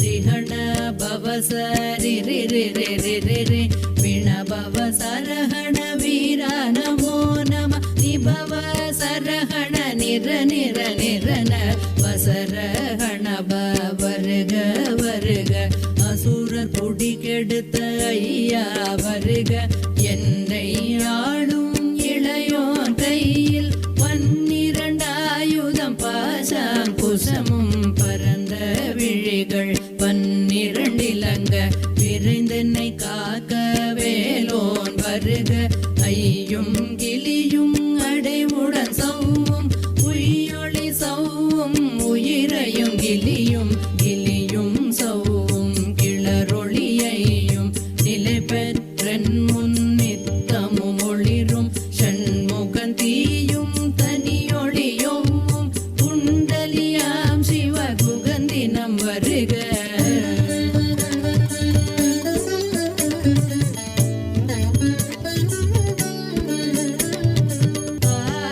ரிஹண பவச ரி விண பவ சரஹண வீரா நமோ நம நிபவ சரஹண நிரன வசரஹண வருக வருக அசுரர் குடி கெடுத்த ஐயா வருக என்னை ஆளும் இளையோன் கையில் பன்னிரண்டாயுதம் பாசாங்குசமும் பரந்த விழிகள் பன்னிரண்டிலங்க விரைந்தென்னை காக்க வேலோன் வருக ஐயும் கிளியும் அடைவுடன் சௌவும் உயிரொளி சௌவும் உயிரையும் கிளியும் கிளியும் சௌவும் கிளரொளியையும் நிலை பெற்றன் முன் நித்தமும் ஒளிரும் ஷண்முகன் தீயும் தனியொளியும் குண்டலியாம் சிவகுகந்தினம் வருக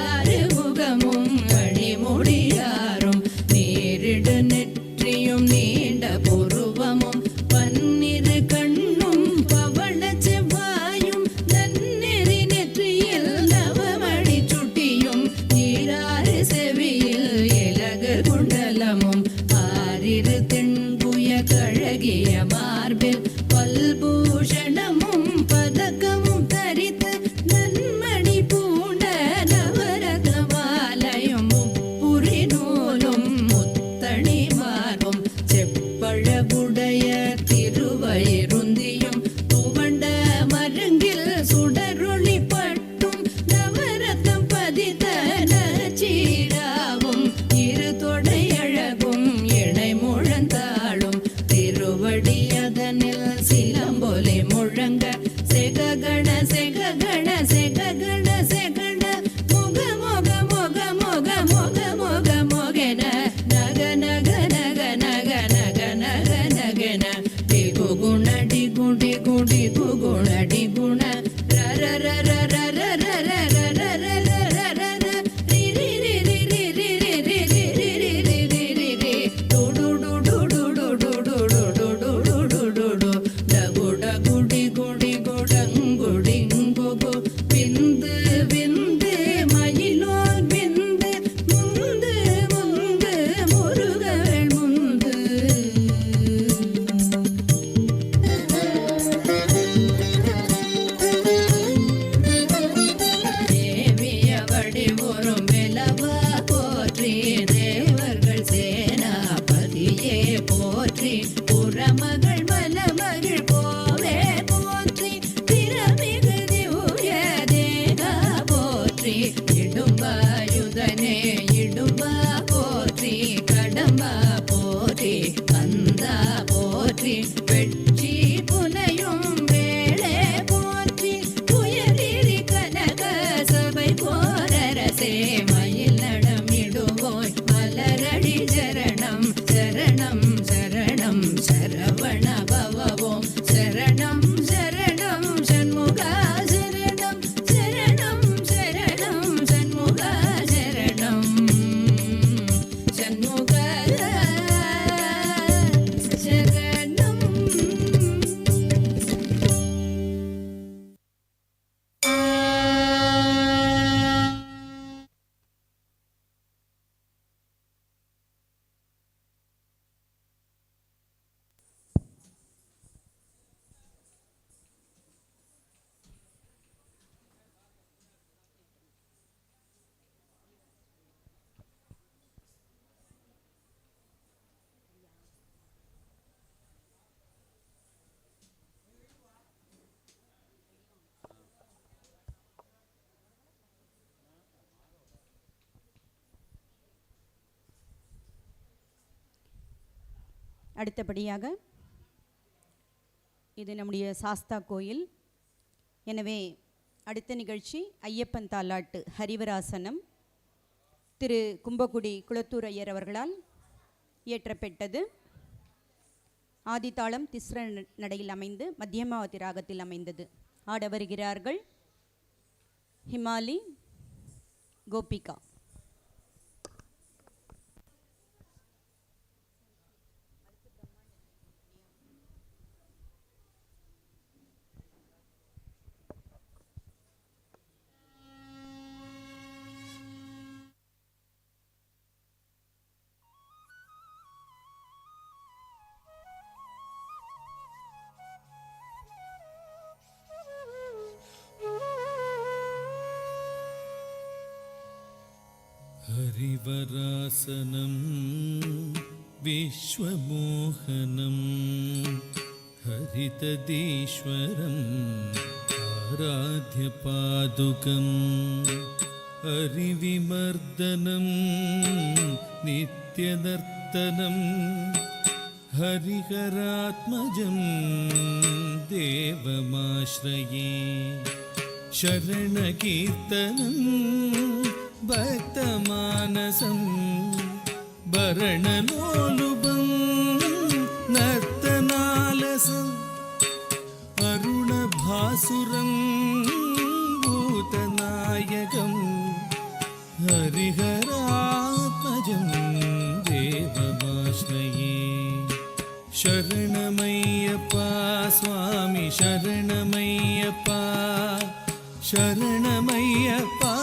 ஆறுமுகமும் அணிமுடியாரும் நேரிடு நெற்றியும் நீண்ட புருவமும் பன்னிரு கண்ணும் பவள செவ்வாயும் நன்னெறி நெற்றியில் நவமணி சுட்டியும் ஈராறு செவியில் இலகு குண்டலமும் ஆறிரு தென்புய கழகிய மார்பில் பல்பூஷணமும் பதக்கமும் தரித்து நன்மணி பூண்ட நவரத மாலையும் முப்புரி நூலும் முத்தணி மார்பும் செப்பழகுடைய திருவயிருந்தியும் துவண்ட மருங்கில் சுடரொளி பட்டும் நவரத்தம் பதித்த நச்சீராவும் இரு தொடையழகும் இணை முழந்தாளும் திருவடியதனில் சிலம்பொலி முழங்க செககண செககண செககண செகண முக முக முக முக முக முக முகன நக நக நக நக நக நக நகன டிகு குண டிகு டிகு டிகு குண டிகுண ர ர ர ர ர ர ர ர ர ர ர ர ர ர ரி ரி ரி ரி ரி ரி ரி ரி ரி ரி ரி ரி ரி ரி ரி டு டு டு டு டு டு டு டு டு டு டு டு டு டு டகு டகு டிகு டிகு டங்குடிங்கு விந்து விந்து மயிலோல் விந்து முந்து முந்து முருகல் முந்து தேவிய வடிவுறும் விலவா போற்றி தேவர்கள் சேனாபதியே போற்றி புறமகள் மலமகள் போவே போற்றி திறமிகு திவ்ய தேகா போற்றி இடும்பாயுதனே இடும்பா போற்றி கடம்பா போற்றி கந்தா போற்றி வெற்றி புனையும் வேளே போற்றி புயலிரி கனக சபை போரரசே மயில் நடமிடுவோய் மலரடி சரணம் சரணம் சரணம் சரவண பவவோம் சரணம் சரணம் சண்முகா சரணம் சரணம் சரணம் சண்முகா சரணம் சண்முகா சரணம். அடுத்தபடியாக இது நம்முடைய சாஸ்தா கோயில். எனவே அடுத்த நிகழ்ச்சி ஐயப்பன் தாலாட்டு ஹரிவராசனம் திரு கும்பகுடி குளத்தூர் ஐயர் அவர்களால் இயற்றப்பட்டது. ஆதித்தாளம் திஸ்ர நடையில் அமைந்து மத்தியமாவதி ராகத்தில் அமைந்தது. ஆட வருகிறார்கள் ஹிமாலி, கோபிகா. स्थावरासनं विश्वमोहनं हरितदीश्वरम् आराध्यपादुकम् हरिविमर्दनं नित्यनर्तनं हरिहरात्मजं देवमाश्रये शरणकीर्तनं भक्तमानसं भरणलोलुपं नर्तनालसम् अरुणभासुरं भूतनायकं हरिहरात्मजं देवमाश्रये शरणमय्यप्पा स्वामी शरणमय्यप्पा शरणमय्यप्पा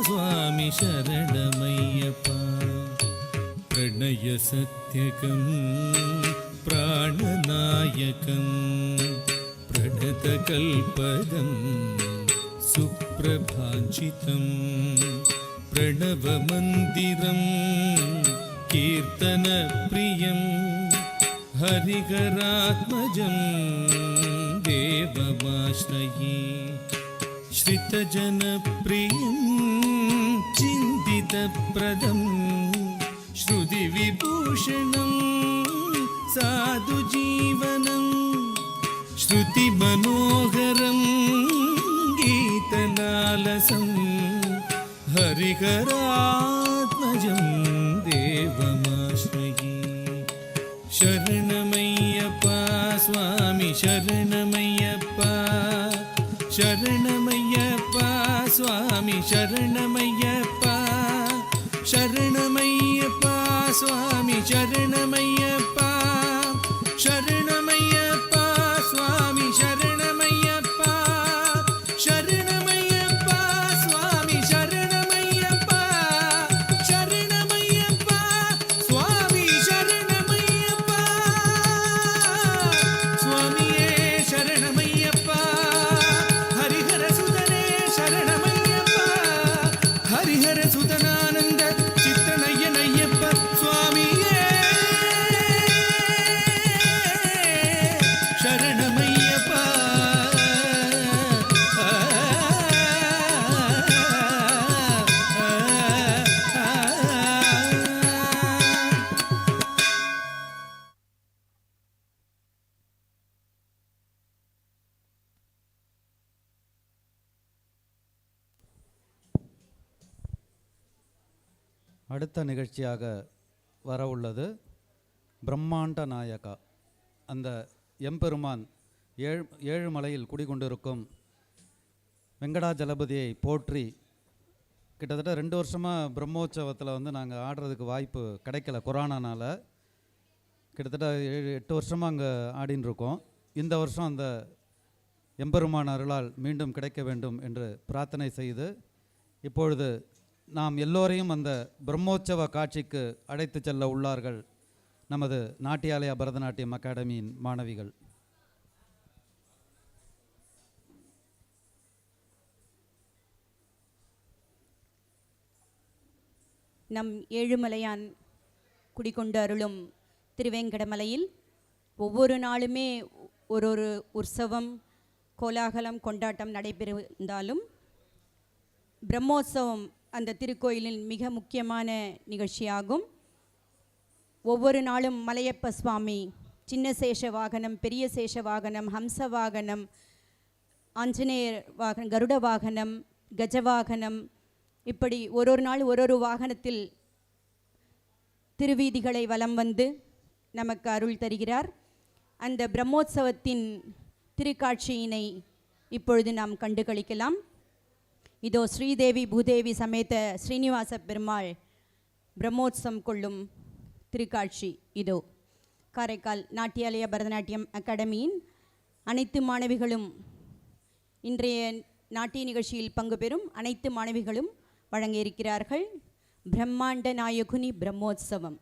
स्वामी शरणमय्यप्पा प्रणयसत्यकं प्राणनायकं प्रणतकल्पदं सुप्रभाञ्चितं प्रणवमन्दिरं कीर्तनप्रियं हरिहरात्मजं देवमाश्रये श्रितजनप्रियं चिन्तितप्रदं श्रुतिविभूषणं साधुजीवनं श्रुतिमनोहरं गीतलालसं हरिहरात्मजं देवमाश्रये शरणमय्यप्पा स्वामी शरणमय्यप्पा शरणमय्यप्पा स्वामी शरणमय्यप्पा शरणमय्यप्पा स्वामी शरणमय्यप्पा शरणमय्यप्पा स्वामी शरणमय्यप्पा शरणमय्यप्पा स्वामी शरणमय्यप्पा शरणमय्यप्पा स्वामी शरणमय्यप्पा स्वामिये शरणमय्यप्पा हरिहरसुतने शरणमय्यप्पा हरिहरसुतनानन्द चित्तनय्यनय्यप्प स्वामिये शरणमय्यप्पा அடுத்த நிகழ்ச்சியாக வரவுள்ளது பிரம்மாண்ட நாயகா. அந்த எம்பெருமான் ஏழுமலையில் குடிகொண்டிருக்கும் வெங்கடாஜலபதியை போற்றி கிட்டத்தட்ட 2 வருஷமாக பிரம்மோற்சவத்தில் வந்து நாங்கள் ஆடுறதுக்கு வாய்ப்பு கிடைக்கல கொரோனானால். கிட்டத்தட்ட 7-8 வருஷமாக அங்கே ஆடின்னு இருக்கோம். இந்த வருஷம் அந்த எம்பெருமான் அருளால் மீண்டும் கிடைக்க வேண்டும் என்று பிரார்த்தனை செய்து இப்பொழுது நாம் எல்லோரையும் அந்த பிரம்மோற்சவ காட்சிக்கு அழைத்து செல்ல உள்ளார்கள் நமது நாட்டியாலயா பரதநாட்டியம் அகாடமியின் மாணவிகள். நம் ஏழுமலையான் குடிகொண்டு அருளும் திருவேங்கடமலையில் ஒவ்வொரு நாளுமே ஒரு உற்சவம் கோலாகலம் கொண்டாட்டம் நடைபெறுந்தாலும் பிரம்மோற்சவம் அந்த திருக்கோயிலின் மிக முக்கியமான நிகழ்ச்சியாகும். ஒவ்வொரு நாளும் மலையப்ப சுவாமி சின்ன சேஷ வாகனம், பெரிய சேஷ வாகனம், ஹம்ச வாகனம், ஆஞ்சநேயர் வாகனம், கருட வாகனம், கஜவாகனம், இப்படி ஒரு நாள் ஒரு வாகனத்தில் திருவீதிகளை வலம் வந்து நமக்கு அருள் தருகிறார். அந்த பிரம்மோற்சவத்தின் திருக்காட்சியினை இப்பொழுது நாம் கண்டு களிக்கலாம். இதோ ஸ்ரீதேவி பூதேவி சமேத ஸ்ரீனிவாச பெருமாள் பிரம்மோற்சவம் கொள்ளும் திருக்காட்சி இதோ. காரைக்கால் நாட்டியாலயா பரதநாட்டியம் அகாடமியின் அனைத்து மாணவிகளும் இன்றைய நாட்டிய நிகழ்ச்சியில் பங்கு பெறும் அனைத்து மாணவிகளும் வழங்க இருக்கிறார்கள். பிரம்மாண்ட நாயகுனி பிரம்மோற்சவம்.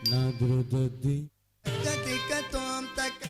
నద్రుదద్ది తకికతోం తక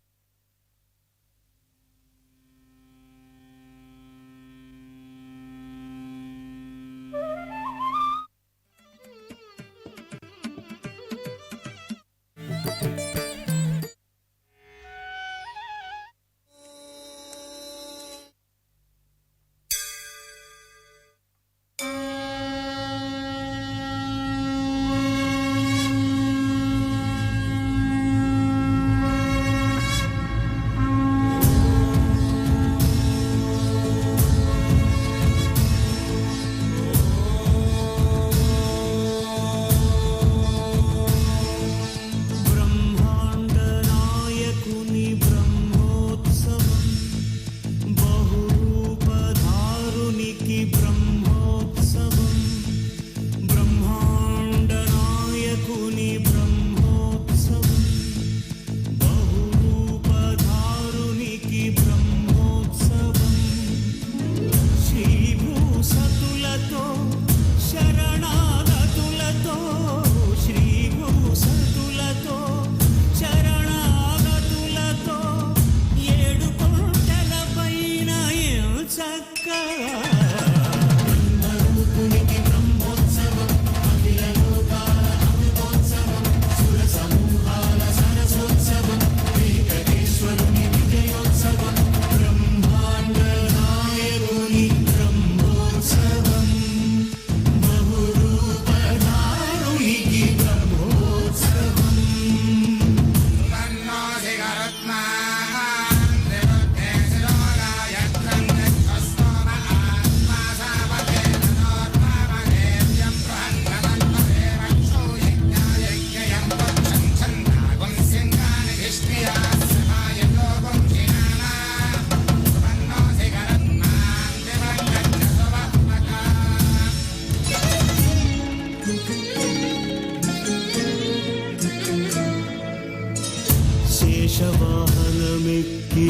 శేషవాహనమెక్కి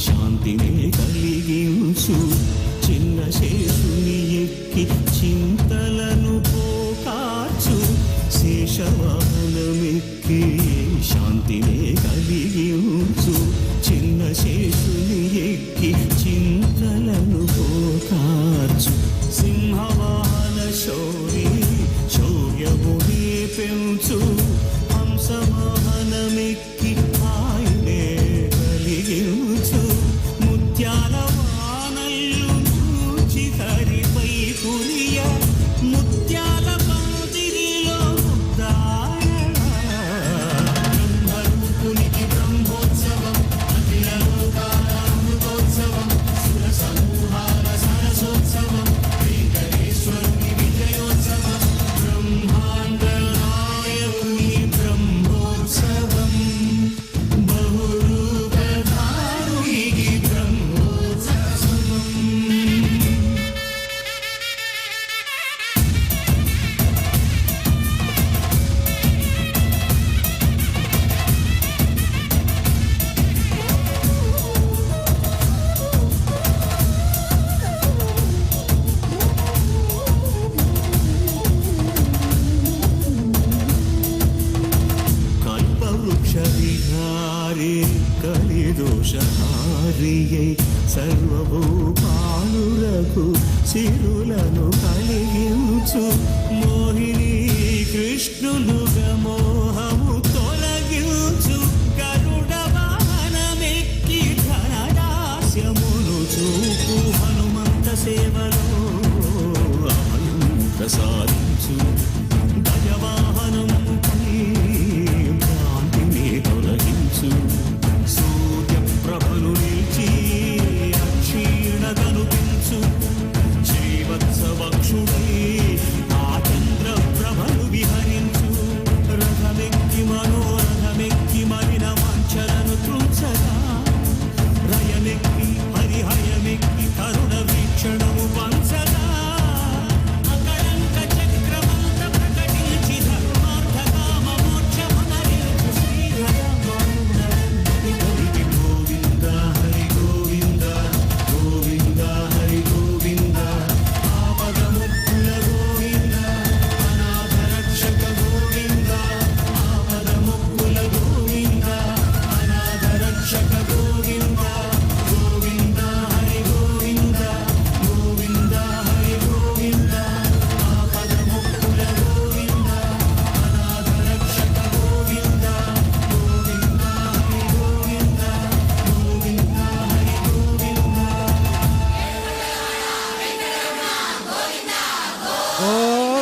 శాంతినే కలిగించు చిన్న శేషుని ఎక్కి చింతలను పోకార్చు శేషవాహనమెక్కి శాంతినే కలిగించు చిన్న శేషుని ఎక్కి చింతలను పోకార్చు సింహవాహన శౌర్యమునే పెంచు హంసవాహనమెక్కి ఆయనే కలిగించు ముత్యాల వానల్లు నూచి హరిపై కురియ ముత్యాల పందిరిలో బ్రహ్మరూపునికి బ్రహ్మోత్సవం అఖిల లోకాల అమృతోత్సవం సుర సమూహాల సరసోత్సవం వెంకటేశ్వరుని విజయోత్సవం బ్రహ్మాండ నాయకుని బ్రహ్మోత్సవం బహురూపధారునికి బ్రహ్మోత్సవం. కల్పవృక్ష విహారే కలిదోషహారియై సర్వభూపాలురకు సిరులను కలిగించు మోహిని కృష్ణులుగా మోహము తొలగించు గరుడ వాహనమెక్కి ధనదాస్యమును చూపు హనుమంత సేవలో అభయం ప్రసాదించు గజవాహనముపై భ్రాంతిని తొలగించు సూర్యప్రభను నిలిచి అక్షీణతను పెంచు శ్రీవత్సవక్షుడై ఆ చంద్రప్రభను విహరించు రథమెక్కి మనోరథమెక్కి మలిన వాంఛలను త్రుంచగా రయమెక్కి హరిహయమెక్కి కరుణ వీక్షణము పంచగా అకళంక చక్రమంత ప్రకటించి ధర్మార్థ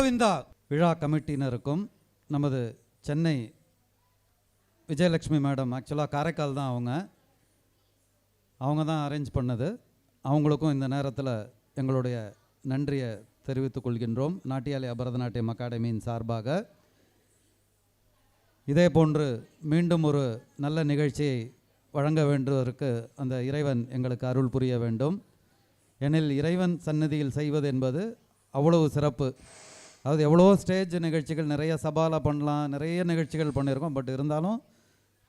கோவிந்தா. விழா கமிட்டியினருக்கும் நமது சென்னை விஜயலட்சுமி மேடம், ஆக்சுவலாக காரைக்கால் தான் அவங்க தான் அரேஞ்ச் பண்ணது. அவங்களுக்கும் இந்த நேரத்தில் எங்களுடைய நன்றியை தெரிவித்துக் கொள்கின்றோம் நாட்டியாலயா பரதநாட்டியம் அகாடமியின் சார்பாக. இதே போன்று மீண்டும் ஒரு நல்ல நிகழ்ச்சியை வழங்க வேண்டுவதற்கு அந்த இறைவன் எங்களுக்கு அருள் புரிய வேண்டும். எனில் இறைவன் சந்நிதியில் செய்வது என்பது அவ்வளவு சிறப்பு. அதாவது எவ்வளோ ஸ்டேஜ் நிகழ்ச்சிகள் நிறைய சபாவில் பண்ணலாம், நிறைய நிகழ்ச்சிகள் பண்ணியிருக்கோம். பட் இருந்தாலும்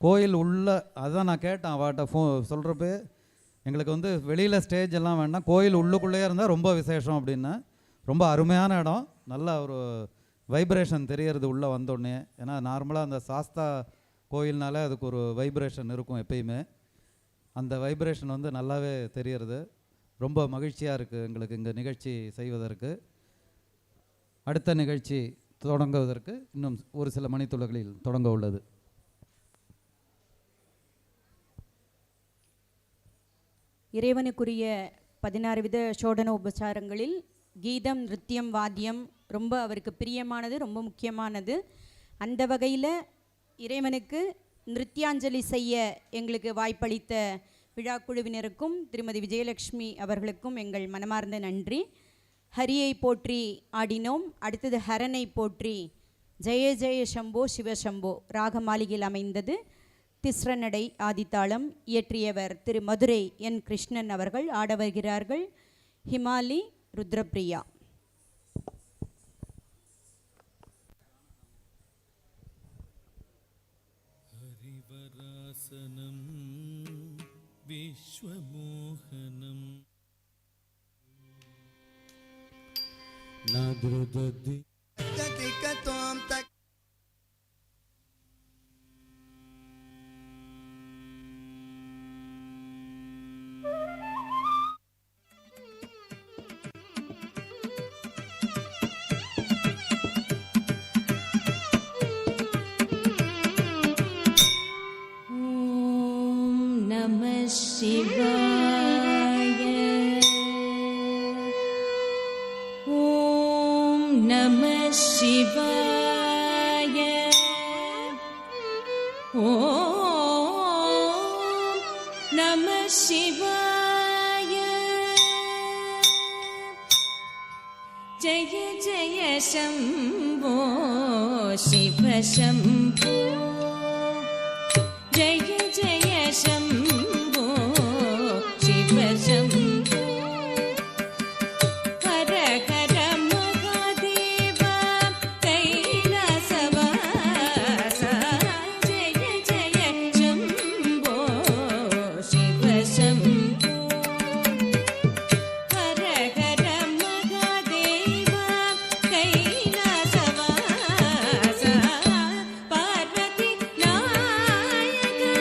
கோயில் உள்ள, அதுதான் நான் கேட்டேன் அவாட்ட சொல்கிறப்ப, எங்களுக்கு வந்து வெளியில் ஸ்டேஜ் எல்லாம் வேண்டாம், கோயில் உள்ளுக்குள்ளேயே இருந்தால் ரொம்ப விசேஷம் அப்படின்னு. ரொம்ப அருமையான இடம், நல்ல ஒரு வைப்ரேஷன் தெரியறது உள்ளே வந்தோடனே. ஏன்னா நார்மலாக அந்த சாஸ்தா கோயில்னாலே அதுக்கு ஒரு வைப்ரேஷன் இருக்கும் எப்பயுமே. அந்த வைப்ரேஷன் வந்து நல்லாவே தெரியறது. ரொம்ப மகிழ்ச்சியாக இருக்குது எங்களுக்கு இங்கே நிகழ்ச்சி செய்வதற்கு. அடுத்த நிகழ்ச்சி தொடங்குவதற்கு இன்னும் ஒரு சில மணித்துளகளில் தொடங்க உள்ளது. இறைவனுக்குரிய 16 வித சோடன உபசாரங்களில் கீதம், நிருத்தியம், வாத்தியம் ரொம்ப அவருக்கு பிரியமானது, ரொம்ப முக்கியமானது. அந்த வகையில் இறைவனுக்கு நிருத்தியாஞ்சலி செய்ய எங்களுக்கு வாய்ப்பளித்த விழா குழுவினருக்கும் திருமதி விஜயலட்சுமி அவர்களுக்கும் எங்கள் மனமார்ந்த நன்றி. ஹரியை போற்றி ஆடினோம். அடுத்தது ஹரனை போற்றி ஜெய ஜெய சம்போ சிவசம்போ ராக மாளிகையில் அமைந்தது. திஸ்ரநடை ஆதித்தாளம் இயற்றியவர் திரு மதுரை என் கிருஷ்ணன் அவர்கள். ஆட வருகிறார்கள் ஹிமாலி, ருத்ரபிரியா. ஹரிவராசனம் விஸ்வமோகனம் நாத்ருததி கதிகதோம் தக் சிவாய. ஓம் நம சிவாய. ஓம் நம சிவாய. ஜய ஜய சம்போ சிவ சம்போ. ஜய ஜய சம்போ சிவ சம்போ. ஹர ஹர மகாதேவா கைலாசவாசா. ஜய ஜய சம்போ சிவ சம்போ. ஹர ஹர மகாதேவா கைலாசவாசா. பார்வதி நாயகா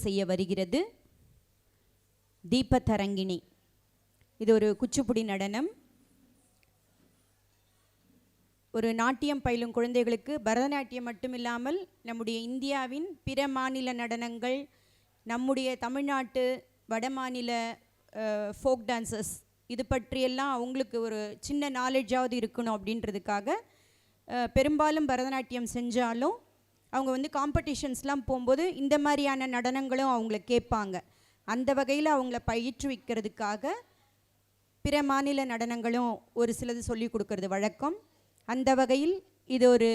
செய்ய வருகிறது தீபதரங்கிணி. இது ஒரு குச்சிப்புடி நடனம். ஒரு நாட்டியம் பயிலும் குழந்தைகளுக்கு பரதநாட்டியம் மட்டுமில்லாமல் நம்முடைய இந்தியாவின் பிற மாநில நடனங்கள், நம்முடைய தமிழ்நாட்டு வடமாநில ஃபோக் டான்சஸ், இது பற்றியெல்லாம் அவங்களுக்கு ஒரு சின்ன நாலேஜாவது இருக்கணும் அப்படின்றதுக்காக பெரும்பாலும் பரதநாட்டியம் செஞ்சாலும் அவங்க வந்து காம்படிஷன்ஸ்லாம் போகும்போது இந்த மாதிரியான நடனங்களும் அவங்கள கேட்பாங்க. அந்த வகையில் அவங்கள பயிற்றுவிக்கிறதுக்காக பிற மாநில நடனங்களும் ஒரு சிலது சொல்லி கொடுக்கறது வழக்கம். அந்த வகையில் இது ஒரு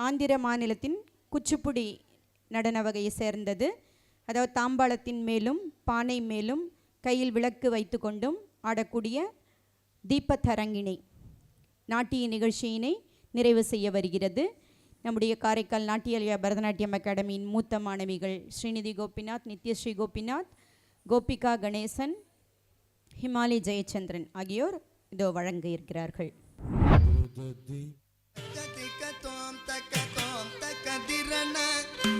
ஆந்திர மாநிலத்தின் குச்சிப்புடி நடன வகையை சேர்ந்தது. அதாவது தாம்பாளத்தின் மேலும் பானை மேலும் கையில் விளக்கு வைத்து கொண்டும் ஆடக்கூடிய தீபதரங்கிணை நாட்டிய நிகழ்ச்சியினை நிறைவு செய்ய வருகிறது. நம்முடைய காரைக்கால் நாட்டிய பரதநாட்டியம் அகாடமியின் மூத்த மாணவிகள் ஸ்ரீநிதி கோபிநாத், நித்யஸ்ரீ கோபிநாத், கோபிகா கணேசன், ஹிமாலி ஜெயச்சந்திரன் ஆகியோர் இதோ வழங்க இருக்கிறார்கள்.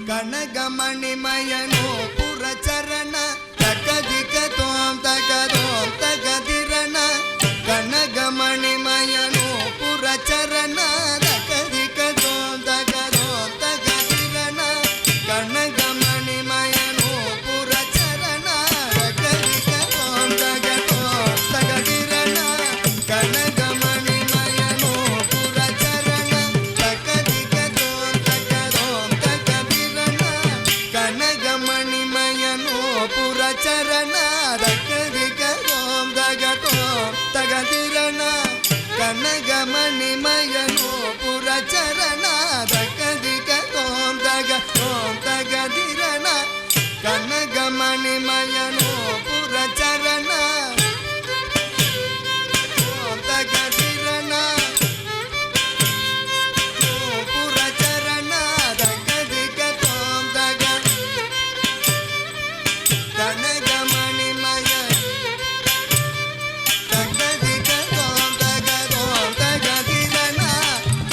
கனகமணிமயனோ புரச்சரண தகதிக தோம் தகதோம் தகதிரண கனகமணிமயனோ புரச்சரண தகதிக தோம் தகதோம் தகதிரண கனகமணிமயனோ புரச்சரண தகதிக தோம் தகதோம் தகதிரண கனகமணிமயனோ புரச்சரண தகதிக தோம் தகதோம் தகதிரண கனகமணிமயனோ புரச்சரண தகதிக தோம் தகதோம் தகதிரண கனகமணிமயனோ புரச்சரண தகதிக தோம் தகதோம் தகதிரண கனகமணிமயனோ புரச்சரண தகதிரண புரச்சரண தகதிக தோம் தக கனகமணிமய தகதிக தோம் தகதோம் தகதிரண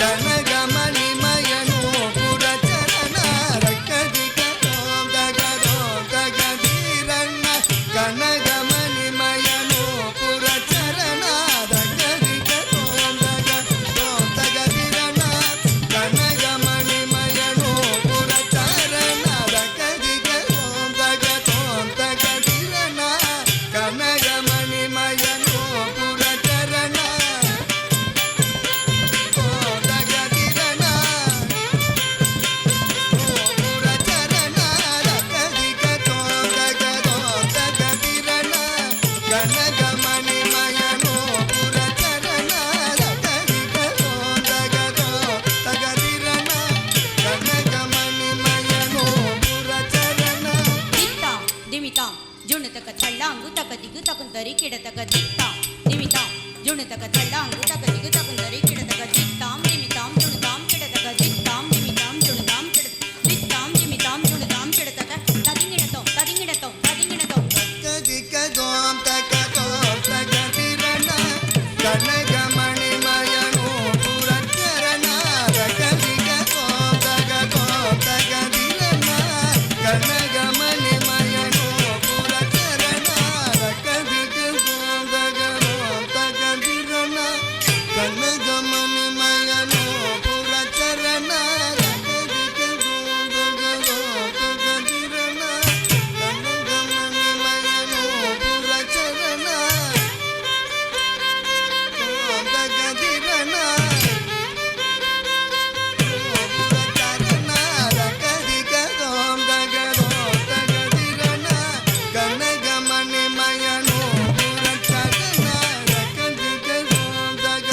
கனகமணிமயனோ புரச்சரண தகதிக தோம் தகதோம் தகதிரண கனகமணிமயனோ புரச்சரண தகதிக தோம் தகதோம் தகதிரண கனகமணிமயனோ புரச்சரண தகதிக தோம் தகதோம் தகதிரண கனகமணிமயனோ புரச்சரண தோம் தகதிரண புரச்சரண தகதிக தோம் தகதோம் தகதிரண கனகமணிமயனோ புரச்சரண தகதிக தோம் தகதோம் தகதிரண கனகமணிமயனோ புரச்சரண தித்தாம் திமிதாம் ஜுணு தக்க தள்ளாங்கு தக்க திகு தகுந்தரி கிடத்தக்க தித்தாம் திமிதாம் ஜுணு தக்க தள்ளாங்கு தக்க திகு தகுந்தரி கிடத்தக்க தித்தாம் திமிதாம் ஜுணுதாம் கிடத்தக்க தித்தாம் திமிதாம் ஜுணுதாம் கிட தித்தாம் திமிதாம் ஜுணுதாம் கிடத்தக்க ததிங்கிடத்தோம் ததிங்கிடத்தோம் ததிங்கிடத்தோம் தகதிக தோம் தகதோம் தகதிரண கனகமணிமயனோ புரச்சரண தகதிக தோம் தகதோம் தகதிரண கனகமணிமயனோ புரச்சரண தகதிக தோம் தகதோம் தகதிரண கனகமணிமயனோ புரச்சரண தகதிக தோம் தகதோம் தகதிரண கனகமணிமயனோ புரச்சரண தோம் தகதிரண புரச்சரண தகதிக தோம் தகதோம் தகதிரண கனகமணிமயனோ புரச்சரண தகதிக தோம் தக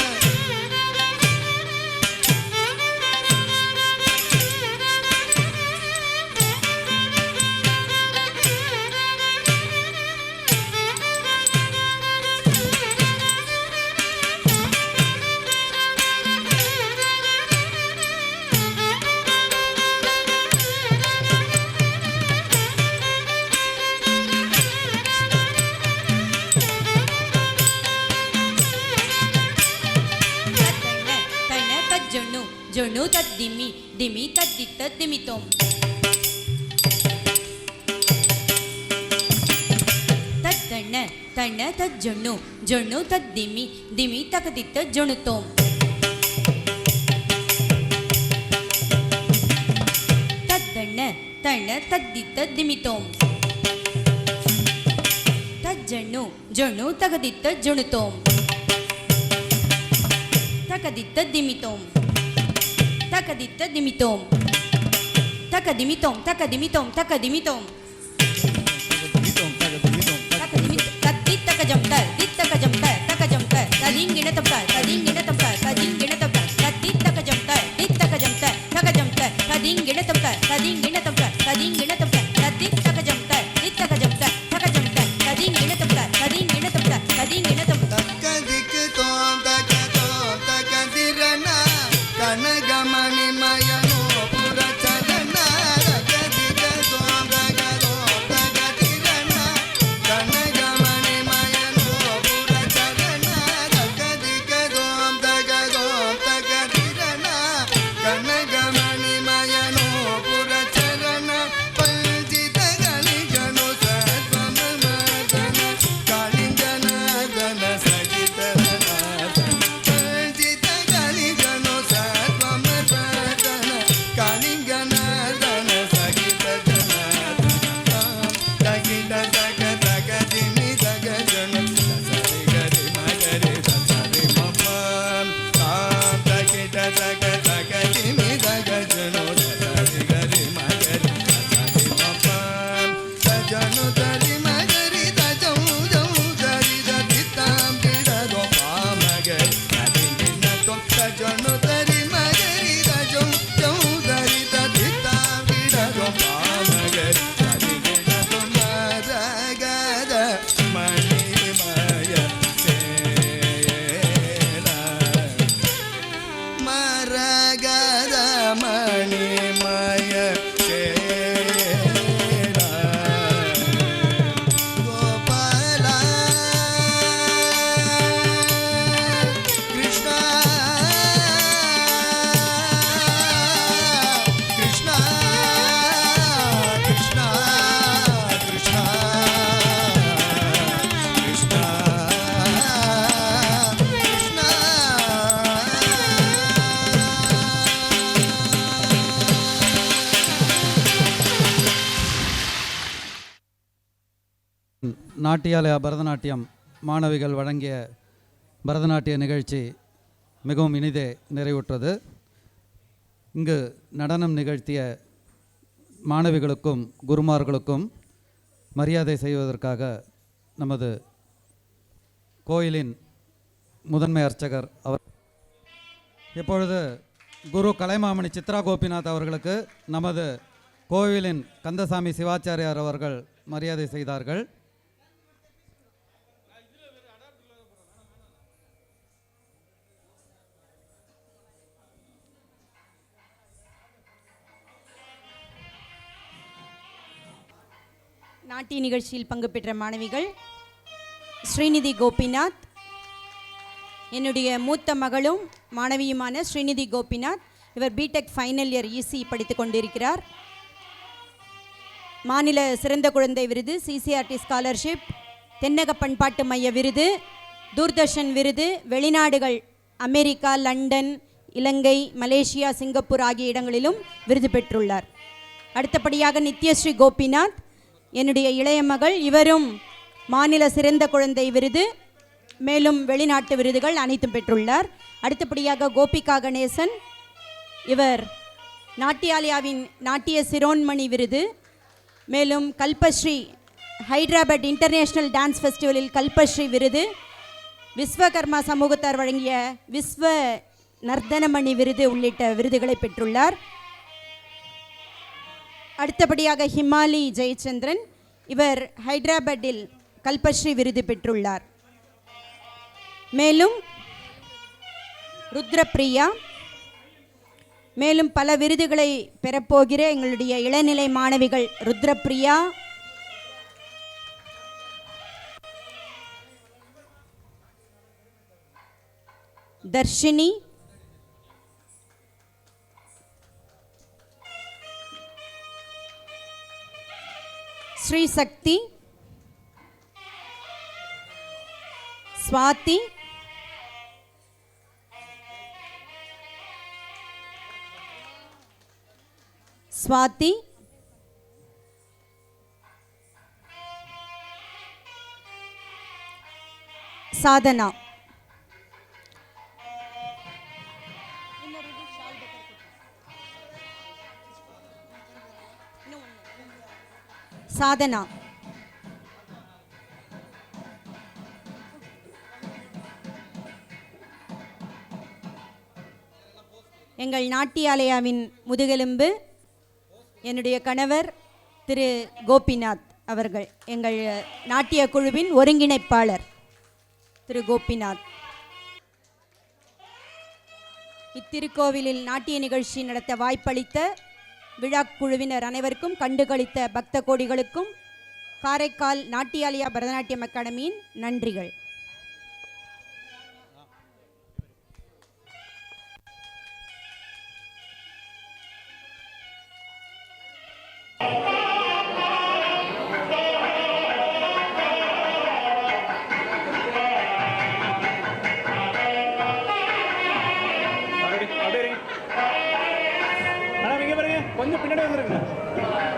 தத்தன தன தஜ்ஜுணு ஜுணு தத்திமி திமி தத்தித்த திமித்தோம் ತಣ್ಣ ತದ್ ಜೊಣ್ಣು ಜೊಣ್ಣು ತದ್ ದಿಮಿ ದಿಮಿ ತಕದಿತ್ತ ಜೊಣುತೋಂ ತದ್ದಣ್ಣ ತಣ್ಣ ತದ್ದಿತ್ತ ದಿಮಿತೋಂ ತಜ್ಜಣ್ಣು ಜೊಣ್ಣು ತಗದಿತ್ತ ಜೊಣುತೋಂ ತಕದಿತ್ತ ದಿಮಿತೋಂ ತಕದಿತ್ತ ದಿಮಿತೋಂ ತಕದಿಮಿತೋಂ ತಕದಿಮಿತೋಂ ತಕದಿಮಿತೋಂ ತದಿತ್ತಕಜಂತ ದಿತ್ತಕಜಂತ ತಕಜಂತ ತದಿಂಗಿಣತಂತ ತದಿಂಗಿಣತಂತ ತದಿಂಗಿಣತಂತ ತದಿತ್ತಕಜಂತ ದಿತ್ತಕಜಂತ ತಕಜಂತ ತದಿಂಗಿಣತಂತ ತದಿಂಗಿಣತಂತ ತದಿಂಗಿಣತಂತ ತದಿತ್ತಕಜಂತ ದಿತ್ತಕಜಂತ ತಕಜಂತ ತದಿಂಗಿಣತಂತ ತದಿಂಗಿಣತಂತ ತದಿಂಗಿಣತಂತ தக்கதிக்கு தோம் தகதிரண கனகமணி மயனோ புரச்சரண தக்கதிக்கு தோம் தகதிரண கனகமணி மயனோ புரச்சரண தக்கதிக்கு தோம் தகதிரண கனகமணி மயனோ புரச்சரண பஞ்சித கணிகனோ சத்வமர்தன காளிங்கநாதன சகிதநாதன பஞ்சித கணிகனோ சத்வமர்தன காளிங்கநாதன சகிதநாதன தகிட தக தகதிமி தகஜன சரி கரி மகரி சரி மம தகிட தக தகதிமி தகஜனோ சரி கரி மகரி சரி மம சஜனு தரி மகரி தஜௌ ஜௌ தரி ததிதாம் திடதோ பாமகரி அதிகினதோ சஜனு தரி மகரி தஜௌ ஜௌ தரி ததிதாம் திடதோ பாமகரி அதிகினதோ மரகத மணிமய சேனா மரகத மணிமய சேனா கோபால கிருஷ்ண கிருஷ்ண கிருஷ்ண கிருஷ்ண கிருஷ்ண நாட்டியாலயா பரதநாட்டியம் மாணவிகள் வழங்கிய பரதநாட்டிய நிகழ்ச்சி மிகவும் இனிதே நிறைவுற்றது. இங்கு நடனம் நிகழ்த்திய மாணவிகளுக்கும் குருமார்களுக்கும் மரியாதை செய்வதற்காக நமது கோயிலின் முதன்மை அர்ச்சகர் அவர் இப்பொழுது குரு கலைமாமணி சித்ரா கோபிநாத் அவர்களுக்கு நமது கோவிலின் கந்தசாமி சிவாச்சாரியார் அவர்கள் மரியாதை செய்தார்கள். நாட்டிய நிகழ்ச்சியில் பங்கு பெற்ற மாணவிகள் ஸ்ரீநிதி கோபிநாத், என்னுடைய மூத்த மகளும் மாணவியுமான ஸ்ரீநிதி கோபிநாத். இவர் பிடெக் ஃபைனல் இயர் இசி படித்து கொண்டிருக்கிறார். மாநில சிறந்த குழந்தை விருது, சிசிஆர்டி ஸ்காலர்ஷிப், தென்னக பண்பாட்டு மைய விருது, தூர்தர்ஷன் விருது, வெளிநாடுகள் அமெரிக்கா, லண்டன், இலங்கை, மலேசியா, சிங்கப்பூர் ஆகிய இடங்களிலும் விருது பெற்றுள்ளார். அடுத்தபடியாக நித்யஸ்ரீ கோபிநாத், என்னுடைய இளைய மகள். இவரும் மாநில சிறந்த குழந்தை விருது, மேலும் வெளிநாட்டு விருதுகள் அனைத்தும் பெற்றுள்ளார். அடுத்தபடியாக கோபிகா கணேசன், இவர் நாட்டியாலயாவின் நாட்டிய சிரோன்மணி விருது, மேலும் கல்பஸ்ரீ ஹைதராபாத் இன்டர்நேஷ்னல் டான்ஸ் ஃபெஸ்டிவலில் கல்பஸ்ரீ விருது, விஸ்வகர்மா சமூகத்தார் வழங்கிய விஸ்வ நர்தனமணி விருது உள்ளிட்ட விருதுகளை பெற்றுள்ளார். அடுத்தபடியாக ஹிமாலி ஜெயச்சந்திரன், இவர் ஹைதராபாத்தில் கல்பஸ்ரீ விருது பெற்றுள்ளார். மேலும் ருத்ரப்பிரியா, மேலும் பல விருதுகளை பெறப்போகிற எங்களுடைய இளநிலை மாணவிகள் ருத்ரப்பிரியா, தர்ஷினி, ஸ்ரீ சக்தி, ஸ்வாதி, ஸ்வாதி, சாதனா, சாதனா, எங்கள் நாட்டியாலயாவின் முதுகெலும்பு என்னுடைய கணவர் திரு கோபிநாத் அவர்கள், எங்கள் நாட்டிய குழுவின் ஒருங்கிணைப்பாளர் திரு கோபிநாத். இத்திருக்கோவிலில் நாட்டிய நிகழ்ச்சி நடத்த வாய்ப்பளித்த விழா குழுவினர் அனைவருக்கும், கண்டுகளித்த பக்த கோடிகளுக்கும் காரைக்கால் நாட்டியாலயா பரதநாட்டியம் அகாடமியின் நன்றிகள். கொஞ்சம் பின்னாடி வந்துருங்க.